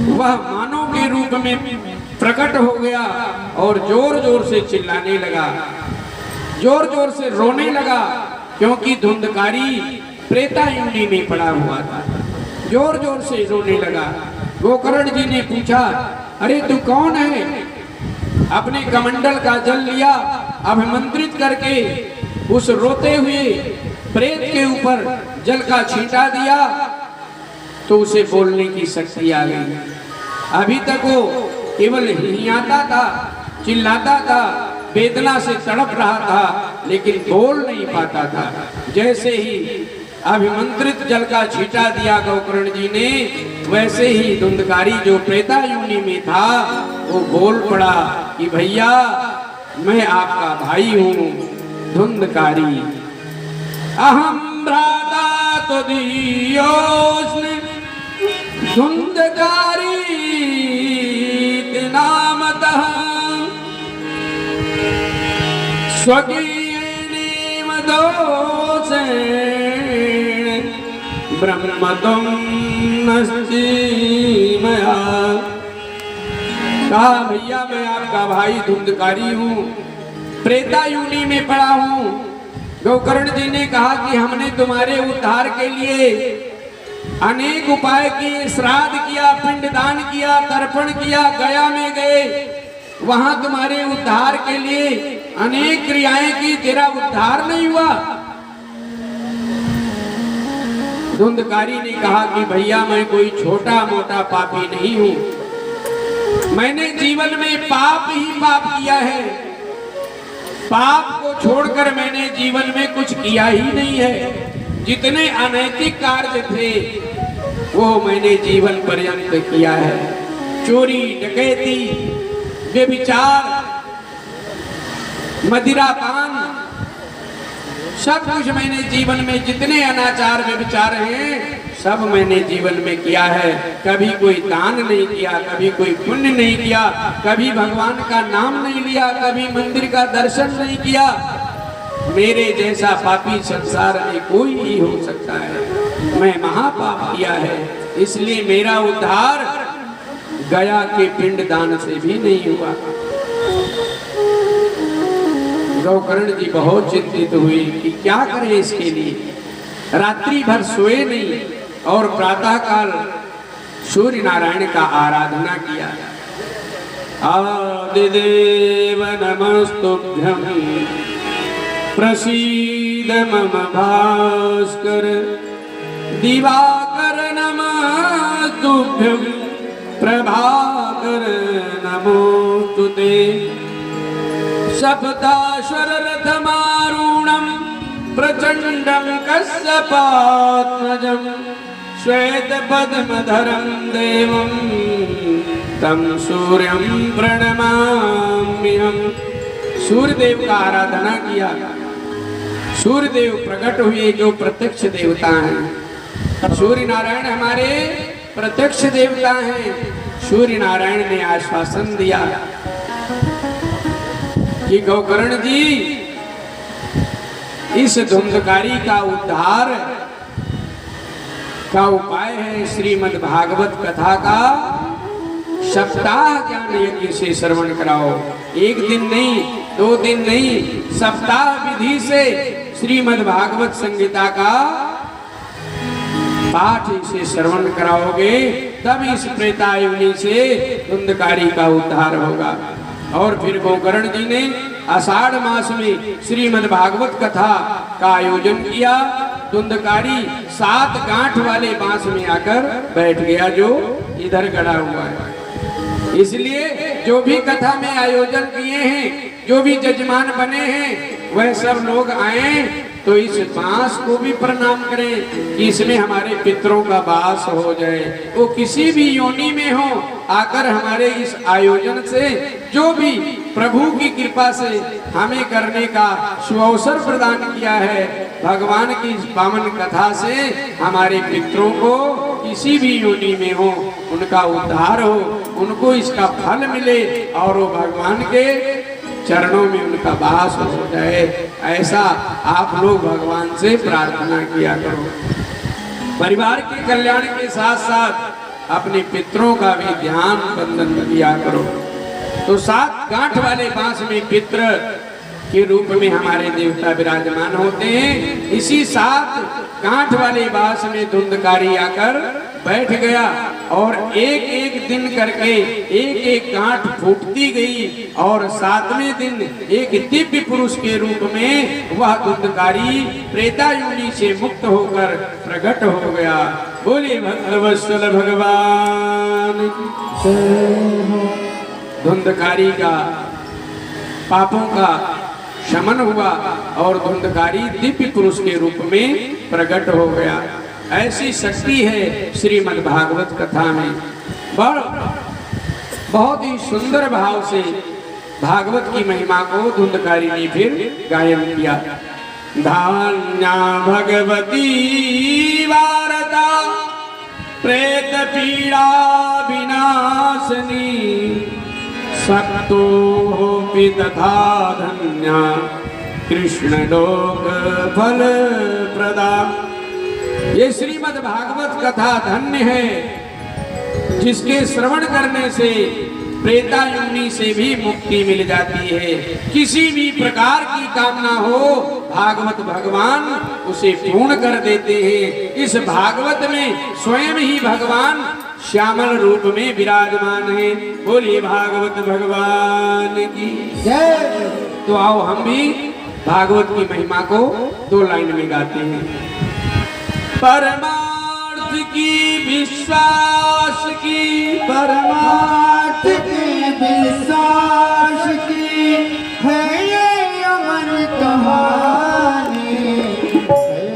वह मानव के रूप में प्रकट हो गया और जोर जोर से चिल्लाने लगा, जोर जोर से रोने लगा, क्योंकि धुंधकारी प्रेता योनि में पड़ा हुआ था। जोर जोर से रोने लगा। गोकर्ण जी ने पूछा, अरे तू कौन है? अपने कमंडल का जल लिया, अभिमंत्रित करके उस रोते हुए प्रेत के ऊपर जल का छींटा दिया, तो उसे बोलने की शक्ति आ गई। अभी तक वो केवल हियाता था, चिल्लाता था, वेदना से तड़प रहा था, लेकिन बोल नहीं पाता था। जैसे ही अभिमंत्रित जल का छींटा दिया गोकर्ण जी ने, वैसे ही धुंधकारी जो प्रेता योनि में था वो बोल पड़ा कि भैया मैं आपका भाई हूँ धुंधकारी। अहम भ्राता तुदीयोऽस्मि धुंधकारी नामतः, स्वकीयेनेव दोषेण ब्रह्मत्वं नस्ति मया। कहा भैया मैं आपका भाई धुंधकारी हूँ, प्रेता योनि में पड़ा हूँ। गोकर्ण जी ने कहा कि हमने तुम्हारे उद्धार के लिए अनेक उपाय किए, श्राद्ध किया, पिंडदान किया, तर्पण किया, गया में गए, वहां तुम्हारे उद्धार के लिए अनेक क्रियाएं की, तेरा उद्धार नहीं हुआ। धुंधकारी ने कहा कि भैया मैं कोई छोटा मोटा पापी नहीं हूं, मैंने जीवन में पाप ही पाप किया है, पाप को छोड़कर मैंने जीवन में कुछ किया ही नहीं है। जितने अनैतिक कार्य थे वो मैंने जीवन पर्यंत किया है। चोरी, डकैती, व्यभिचार, मदिरापान, सब कुछ मैंने जीवन में, जितने अनाचार व्यभिचार हैं सब मैंने जीवन में किया है। कभी कोई दान नहीं किया, कभी कोई पुण्य नहीं किया, कभी भगवान का नाम नहीं लिया, कभी मंदिर का दर्शन नहीं किया। मेरे जैसा पापी संसार में कोई ही हो सकता है। मैं महापाप किया है। इसलिए मेरा उद्धार गया के पिंड दान से भी नहीं हुआ। गौकर्ण जी बहुत चिंतित हुई कि क्या करें इसके लिए। रात्रि भर सोए नहीं और प्रातः काल सूर्य नारायण का आराधना किया। आदिदेव नमस्तुभ्यं प्रसीद मम भास्कर, दिवाकर नमस्तुभ्यं प्रभाकर नमोस्तुते। सप्ताश्वर रथमारूढं प्रचंडं कश्यपात्मजं, श्वेतपद्मधरं देवं तं सूर्यं प्रणमाम्यहम्। सूर्यदेव का आराधना किया। सूर्यदेव प्रकट हुए जो प्रत्यक्ष देवता हैं। सूर्य नारायण हमारे प्रत्यक्ष देवता हैं। सूर्य नारायण ने आश्वासन दिया कि गौकर्ण जी, इस धुंधकारी का उद्धार का उपाय है श्रीमद् भागवत कथा का सप्ताह ज्ञान यज्ञ से श्रवण कराओ। एक दिन नहीं, 2 दिन नहीं, सप्ताह विधि से श्रीमद् भागवत संहिता का पाठ से श्रवण कराओगे, तब इस प्रेतायुनी से धुंधकारी का उद्धार होगा। और फिर गौकर्ण जी ने आषाढ़ मास में श्रीमद् भागवत कथा का आयोजन किया। धुंधकारी 7 गांठ वाले बांस में आकर बैठ गया जो इधर गड़ा हुआ है। इसलिए जो भी कथा में आयोजन किए हैं, जो भी जजमान बने हैं, वह सब लोग आए तो इस बांस को भी प्रणाम करें कि इसमें हमारे पितरों का वास हो जाए। वो किसी भी योनि में हो, आकर हमारे इस आयोजन से जो भी प्रभु की कृपा से हमें करने का सुअवसर प्रदान किया है, भगवान की इस पावन कथा से हमारे पितरों को किसी भी योनि में हो उनका उद्धार हो, उनको इसका फल मिले और वो भगवान के चरणों में उनका वास हो जाए। ऐसा आप लोग भगवान से प्रार्थना किया करो। परिवार के कल्याण के साथ साथ अपने पितरों का भी ध्यान बंधन किया करो। तो 7 गांठ वाले बांस में पितृ के रूप में हमारे देवता विराजमान होते हैं। इसी 7 गांठ वाले बांस में धुंधकारी आकर बैठ गया और एक दिन करके एक गांठ फूटती गई और 7वें दिन एक दिव्य पुरुष के रूप में वह धुंधकारी प्रेतायुनी से मुक्त होकर प्रकट हो गया। बोले भक्तवत्सल भगवान। धुंधकारी का पापों का शमन हुआ और धुंधकारी दिव्य पुरुष के रूप में प्रकट हो गया। ऐसी शक्ति है श्रीमद् भागवत कथा में। बहुत ही सुंदर भाव से भागवत की महिमा को धुंधकारी ने फिर गायन किया। धान्या भगवती वारदा प्रेत पीड़ा विनाशनी, सत्तोऽपि तथा धन्या कृष्ण लोक फल प्रदा। ये श्रीमद् भागवत कथा धन्य है जिसके श्रवण करने से प्रेतायुनी से भी मुक्ति मिल जाती है। किसी भी प्रकार की कामना हो, भागवत भगवान उसे पूर्ण कर देते हैं। इस भागवत में स्वयं ही भगवान श्यामल रूप में विराजमान है। बोलिए भागवत भगवान की जय। तो आओ हम भी भागवत की महिमा को 2 लाइन में गाते हैं। परमार्थ की विश्वास की, परमार्थ की विश्वास की है ये अमर कहानी,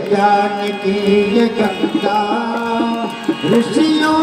ज्ञान की ये गंगा ऋषियों